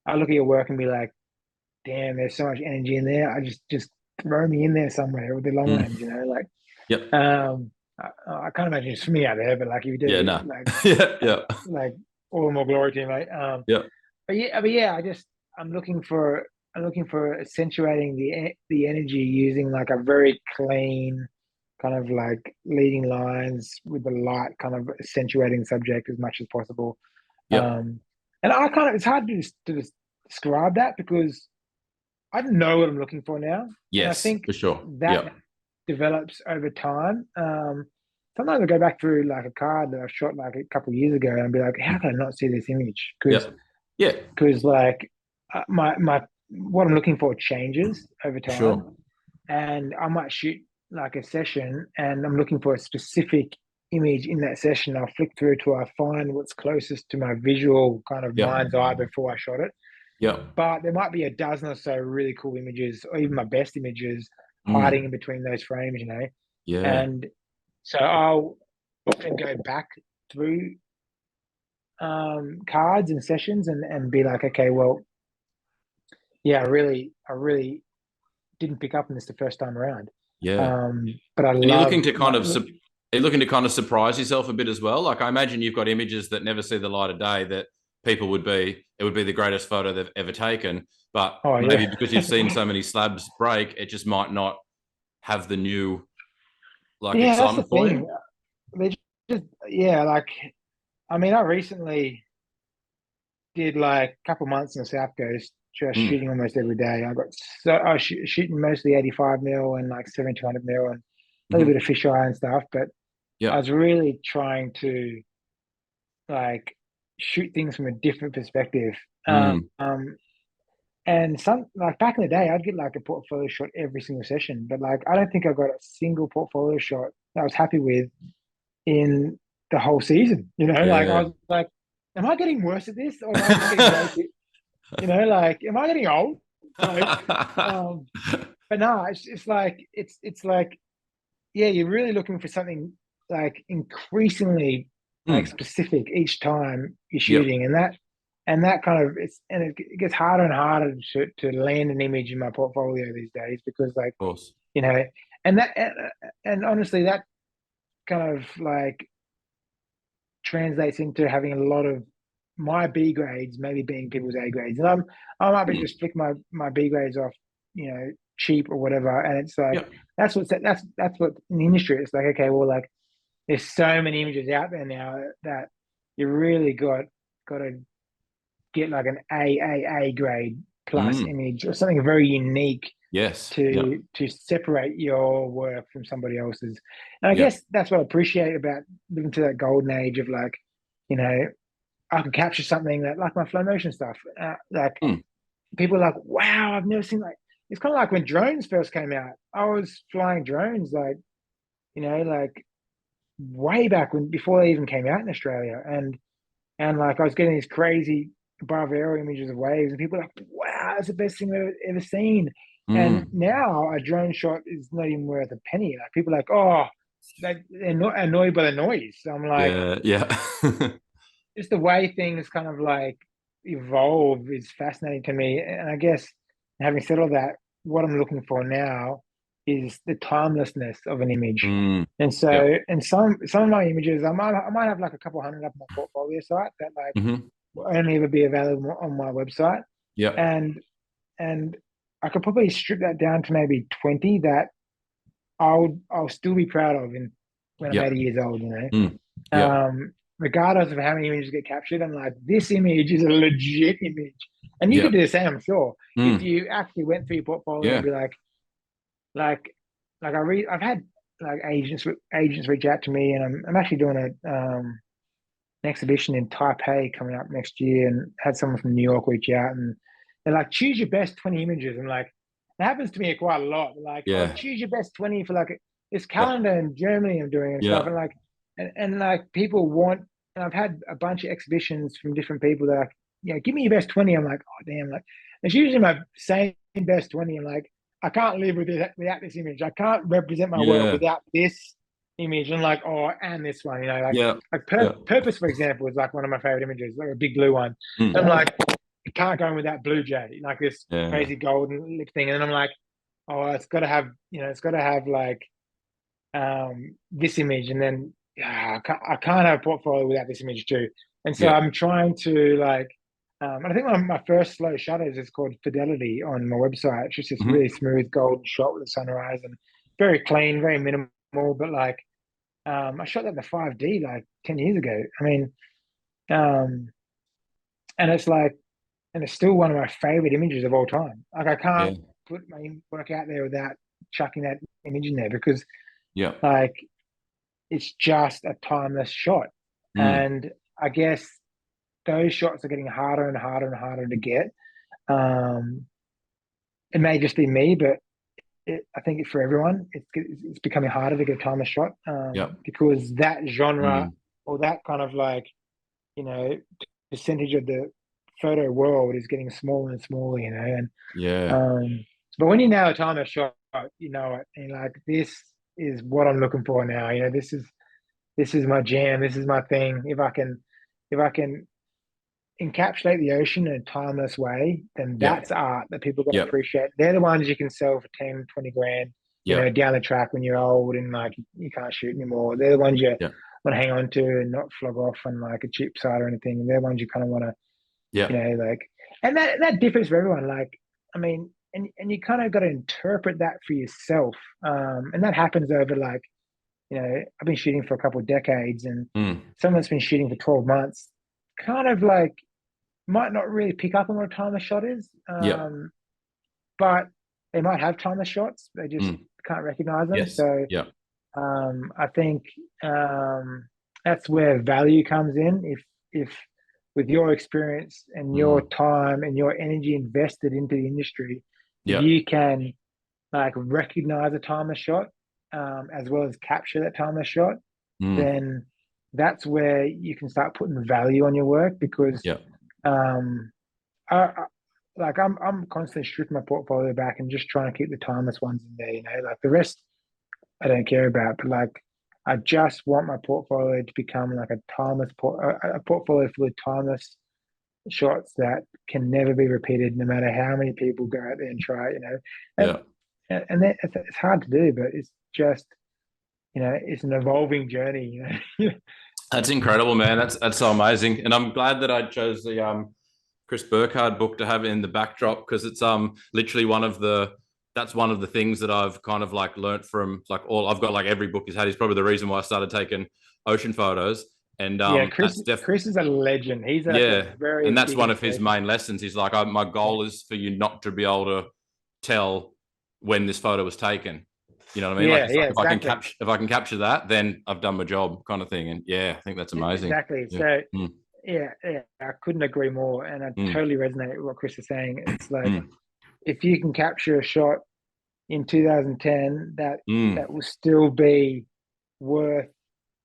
I look at your work and be like, damn, there's so much energy in there. I just throw me in there somewhere with the long mm, lens, like. yep. I can't imagine it's for me out there, but like if you Yeah, do, no. Yeah, yeah, like all the more glory to you, mate. yeah, But yeah, I'm looking for accentuating the energy using like a very clean kind of like leading lines with the light kind of accentuating subject as much as possible. yeah, Um, and it's hard to describe that because I know what I'm looking for now, and I yes, think for sure. that Yeah, develops over time. Sometimes I go back through like a card that I shot like a couple of years ago and be like, how can I not see this image? yeah, yeah, Because like my what I'm looking for changes over for sure. time, and I might shoot like a session, and I'm looking for a specific image in that session. I'll flick through till I find what's closest to my visual kind of Yeah, mind's eye before I shot it. yeah, But there might be a dozen or so really cool images, or even my best images, hiding mm, in between those frames. yeah, And so I'll often go back through cards and sessions and be like, okay, well, yeah, I really didn't pick up on this the first time around. yeah. But I And you're love looking to my, are you looking to kind of surprise yourself a bit as well? Like I imagine you've got images that never see the light of day that it would be the greatest photo they've ever taken, but oh maybe yeah, because you've seen so many slabs break, it just might not have the new like yeah, that's the excitement for thing. you. They just yeah, like I mean, I recently did like a couple months in the South Coast, just Mm, shooting almost every day. I was shooting mostly 85 mil and like 7,200 mil and a little hmm. bit of fisheye and stuff. But Yeah. I was really trying to like shoot things from a different perspective. Mm. And some like back in the day, I'd get like a portfolio shot every single session, but like I don't think I got a single portfolio shot that I was happy with in the whole season. Like I Yeah. was like, am I getting worse at this, or am I just getting way too? Like, am I getting old? Like, um, but no, it's like it's like yeah, you're really looking for something like increasingly like Mm. specific each time you're Yep. shooting, and that kind of it gets harder and harder to land an image in my portfolio these days because like Of course. you know, and that and honestly that kind of like translates into having a lot of my B grades maybe being people's A grades, and I might be Mm. just flick my B grades off, cheap or whatever, and it's like Yep. that's what in the industry it's like. Okay, well, like there's so many images out there now that you really got to get like an A grade plus Mm. image or something very unique Yes. Yep. to separate your work from somebody else's. And I Yep. guess that's what I appreciate about living to that golden age of like, you know, I can capture something that like my flow motion stuff. Like Mm. people are like, wow, I've never seen like it's kind of like when drones first came out. I was flying drones like, like way back when before they even came out in Australia. And like I was getting these crazy above air images of waves, and people are like, "Wow, that's the best thing I've ever seen." And Mm. now a drone shot is not even worth a penny. Like people are like, "Oh, they're not annoyed by the noise." So I'm like, Yeah. Yeah. just the way things kind of like evolve is fascinating to me. And I guess having said all that, what I'm looking for now is the timelessness of an image. Mm. And Yep. so, and some of my images, I might have like a couple hundred up on my portfolio site that like Hmm. will only ever be available on my website, Yep. and and I could probably strip that down to maybe 20 that I'll still be proud of in when I'm Yep. 80 years old. Mm. Yep. Regardless of how many images get captured, I'm like, this image is a legit image. And you could Yep. do the same, I'm sure. If Mm. you actually went through your portfolio and Yeah. be like, I've had like agents reach out to me, and I'm actually doing an exhibition in Taipei coming up next year, and had someone from New York reach out, and they're like, choose your best 20 images. And like, it happens to me quite a lot. Like, oh, Yeah. choose your best 20 for like this Yep. calendar in Germany I'm doing and stuff. Yeah. And like, and like people want, and I've had a bunch of exhibitions from different people that are like, give me your best 20. I'm like, oh, damn. Like, it's usually my same best 20. I'm like, I can't live with it without this image. I can't represent my work Yeah. without this image. And like, oh, and this one, Yeah. like Yeah. purpose, for example, is like one of my favorite images, like a big blue one. And I'm Mm. like, you can't go in with that blue jay, like this Yeah. crazy golden lip thing. And then I'm like, oh, it's got to have like this image, and then I can't have a portfolio without this image too. And so Yeah. I'm trying to like, and I think my first slow shutters is called Fidelity on my website. It's just this Hmm. really smooth golden shot with a sunrise and very clean, very minimal, but like I shot that in the 5D like 10 years ago. I mean, um, and it's like, and it's still one of my favorite images of all time. Like I Yeah. can't put my work out there without chucking that image in there because Yeah. like it's just a timeless shot. Mm. And I guess those shots are getting harder and harder and harder to get. Um, it may just be me, but I think for everyone, it's becoming harder to get a timeless shot Yeah. because that genre Mm. or that kind of like you know, percentage of the photo world is getting smaller and smaller, and Yeah. um, but when you nail a time of shot, you know it, and like this is what I'm looking for now. This is my jam. This is my thing. If I can encapsulate the ocean in a timeless way, then Yeah. that's art that people are going to Yeah. appreciate. They're the ones you can sell for 10, 20 grand, Yeah. down the track when you're old and like you can't shoot anymore. They're the ones you Yeah. want to hang on to and not flog off on like a cheap site or anything. They're the ones you kind of want to, Yeah. like, and that differs for everyone. Like, I mean, and you kind of got to interpret that for yourself. And that happens over like, I've been shooting for a couple of decades, and Mm. someone that's been shooting for 12 months kind of like might not really pick up on what a timeless shot is, Yeah. but they might have timeless shots. They just Mm. can't recognize them. Yes. So Yeah. I think that's where value comes in. If with your experience and your Mm. time and your energy invested into the industry, if Yeah. you can like recognize a timeless shot, as well as capture that timeless shot, Mm. then that's where you can start putting value on your work because Yeah. um, I'm constantly stripping my portfolio back and just trying to keep the timeless ones in there. You know, like the rest I don't care about, but like I just want my portfolio to become like a portfolio full of timeless shots that can never be repeated, no matter how many people go out there and try. You know, Yeah. and it's hard to do, but it's just it's an evolving journey. That's incredible, man. That's so amazing. And I'm glad that I chose the Chris Burkhardt book to have in the backdrop because it's literally that's one of the things that I've kind of like learnt from like all I've got like every book he's had. He's probably the reason why I started taking ocean photos. And Yeah, that's def Chris is a legend. He's like a yeah. very And that's big one of his inspiration. main lessons. He's like, my Yeah, goal is for you not to be able to tell when this photo was taken. You know what I mean? Like yeah, he's yeah, like, exactly. if I can capture that, then I've done my job, kind of thing. And yeah, I think that's amazing. Exactly. Yeah. So Mm, yeah, I couldn't agree more, and I mm, totally resonate with what Chris is saying. It's like mm, if you can capture a shot in 2010 mm. that will still be worth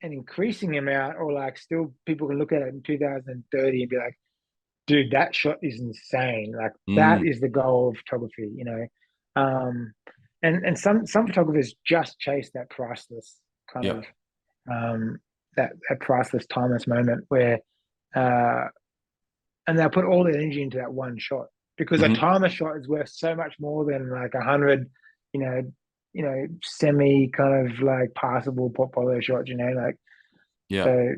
an increasing amount, or like still people can look at it in 2030 and be like, dude, that shot is insane. Like that Mm. is the goal of photography, you know. Um, and some photographers just chase that priceless kind Yeah. of um, that priceless timeless moment where uh, and they'll put all their energy into that one shot because a Hmm. timeless shot is worth so much more than like 100, you know, semi kind of like passable portfolio shots, like Yeah. so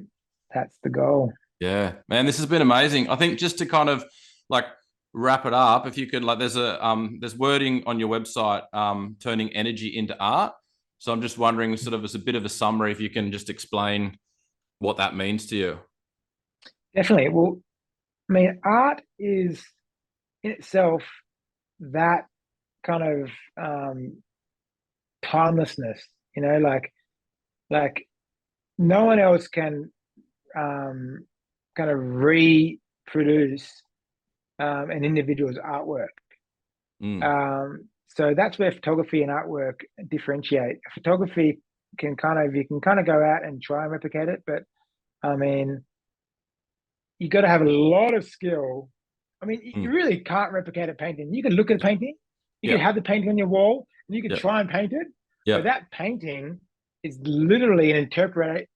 that's the goal. Yeah. Man, this has been amazing. I think just to kind of like wrap it up, if you could like there's wording on your website turning energy into art. So I'm just wondering sort of as a bit of a summary if you can just explain what that means to you. Definitely. Well, I mean, art is in itself that kind of timelessness, like no one else can um, kind of reproduce an individual's artwork. Mm. So that's where photography and artwork differentiate. Photography you can kind of go out and try and replicate it, but I mean, you got to have a lot of skill. I mean, you Mm. really can't replicate a painting. You can look at a painting, you can Yeah. have the painting on your wall, and you can Yeah. try and paint it, but Yeah. that painting is literally an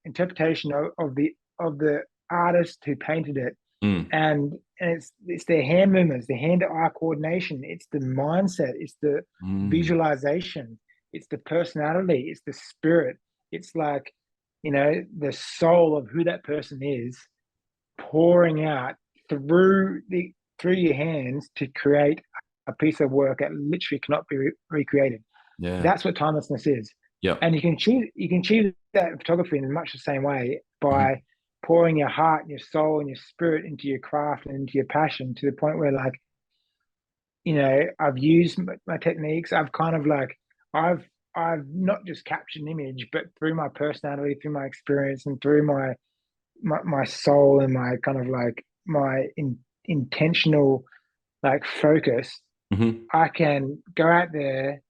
interpretation of the artist who painted it, Mm. and it's their hand movements, the hand-eye coordination, it's the mindset, it's the Mm. visualization, it's the personality, it's the spirit, it's like the soul of who that person is pouring out through the through your hands to create a piece of work that literally cannot be recreated. Yeah. That's what timelessness is. Yeah. And you can achieve that in photography in much the same way Hmm. by pouring your heart and your soul and your spirit into your craft and into your passion to the point where like I've used my techniques. I've kind of like I've not just captured an image, but through my personality, through my experience, and through my soul and my kind of like intentional like focus, Hmm. I can go out there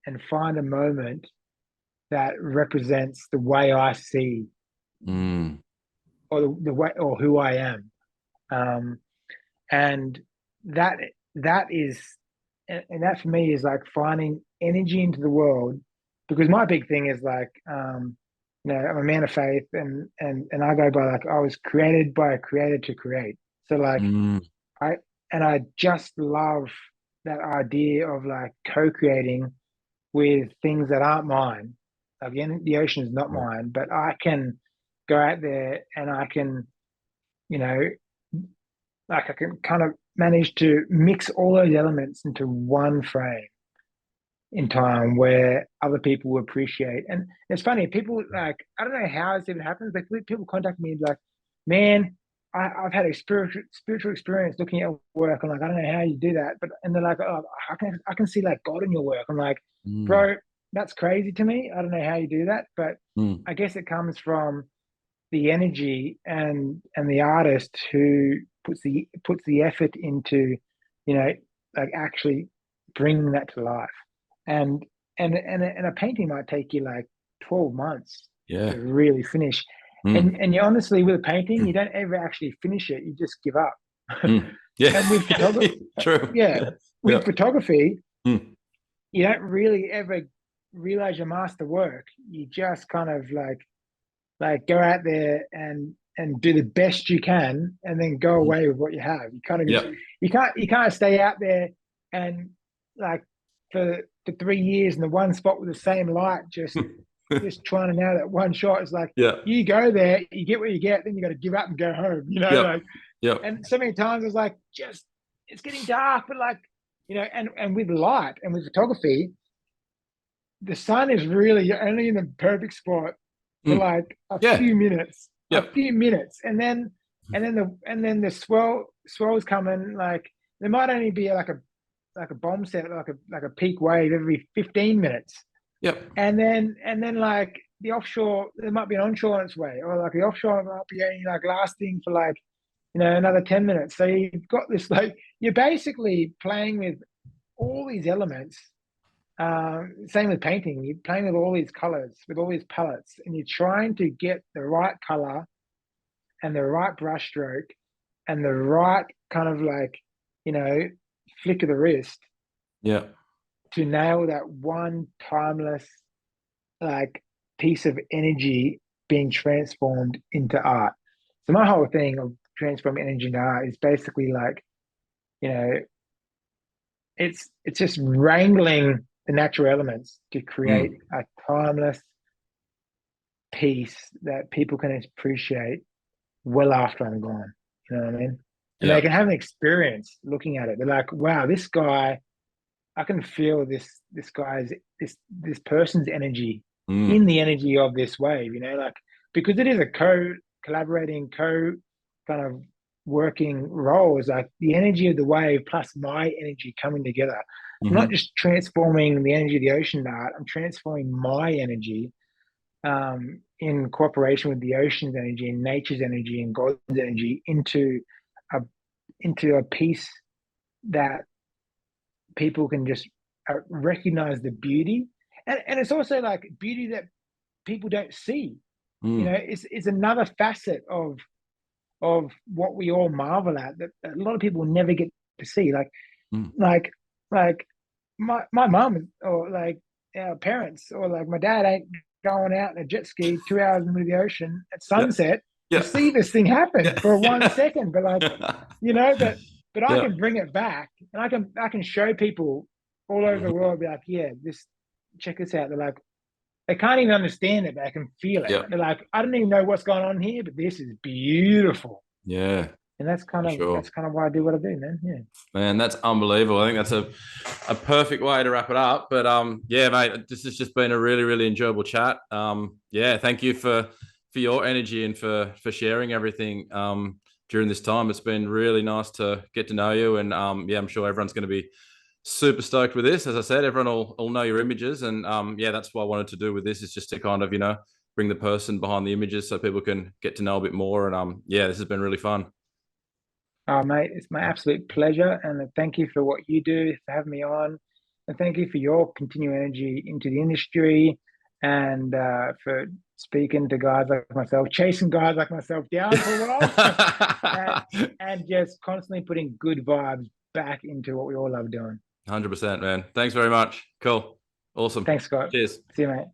and find a moment that represents the way I see Mm. or the way or who I am. Um, and that that is and that for me is like finding energy into the world because my big thing is like I'm a man of faith and I go by like I was created by a creator to create. So like Mm. I I just love that idea of like co-creating with things that aren't mine. Again, the ocean is not Yeah. mine, but I can go out there and I can, you know, like I can kind of manage to mix all those elements into one frame in time where other people will appreciate. And it's funny, people like I don't know how this even happens, but people contact me and be like, "Man, I've had a spiritual experience looking at work. I'm like, I don't know how you do that, but and they're like, oh, I can see like God in your work. I'm like, Mm. bro, that's crazy to me. I don't know how you do that, but Mm. I guess it comes from the energy and the artist who puts the effort into, like actually bringing that to life. And and a painting might take you like 12 months Yeah. to really finish. Mm. And you honestly, with a painting, you don't ever actually finish it. You just give up. Mm. Yeah. And with photography, True. yeah, Yeah. with photography, Mm. you don't really ever realize your master work. You just kind of like go out there and do the best you can, and then go Mhm. away with what you have. You kind of just Yep. you can't stay out there and like for 3 years in the one spot with the same light, just trying to nail that one shot. It's like Yeah. you go there, you get what you get, then you got to give up and go home. Yep. Like, Yep. and so many times it's like just it's getting dark, but like and with light and with photography, the sun is really only in the perfect spot for Mm. like a Yeah. few minutes, Yep. and then the swells come in. Like there might only be like a bomb set, like a peak wave every 15 minutes, Yep. and then like the offshore, there might be an onshore on its way, or like the offshore might be only like lasting for like another 10 minutes. So you've got this, like you're basically playing with all these elements. Same with painting. You're playing with all these colors, with all these palettes, and you're trying to get the right color and the right brush stroke and the right kind of like, you know, flick of the wrist Yeah. to nail that one timeless like piece of energy being transformed into art. So my whole thing of transforming energy into art is basically like, you know, it's just wrangling the natural elements to create Mm. a timeless piece that people can appreciate well after I'm gone. You know what I mean? And they Yep. can have an experience looking at it. They're like, wow, this guy, I can feel this guy's this person's energy in Mm. the energy of this wave, like because it is a collaborating, kind of working role. Is like the energy of the wave plus my energy coming together. I'm not Mm-hmm. just transforming the energy of the ocean art, I'm transforming my energy in cooperation with the ocean's energy and nature's energy and God's energy a into a piece that people can just recognize the beauty, and it's also like beauty that people don't see. Mm. It's another facet of what we all marvel at that a lot of people never get to see. Mm. Like like my mom or like our parents or like my dad ain't going out in a jet ski 2 hours in the middle of the ocean at Yeah. sunset to Yeah. see this thing happen for one Yeah. second. But like, but I Yeah. can bring it back and I can show people all over the Mhm. world, be like, yeah, this check this out. They're like, they can't even understand it, but they can feel it. Yeah. They're like, I don't even know what's going on here, but this is beautiful. Yeah. And that's kind For of sure. that's kind of why I do what I do, man. Yeah. Man, that's unbelievable. I think that's a perfect way to wrap it up. But yeah, mate, this has just been a really, really enjoyable chat. Yeah, thank you for your energy and for sharing everything during this time. It's been really nice to get to know you. And yeah, I'm sure everyone's going to be super stoked with this. As I said, everyone will know your images. And yeah, that's what I wanted to do with this, is just to kind of, bring the person behind the images so people can get to know a bit more. And yeah, this has been really fun. Oh, mate, it's my absolute pleasure. And thank you for what you do, for having me on. And thank you for your continued energy into the industry and for speaking to guys like myself, chasing guys like myself down for a while, and, and just constantly putting good vibes back into what we all love doing. 100%, man. Thanks very much. Cool. Awesome. Thanks, Scott. Cheers. See you, mate.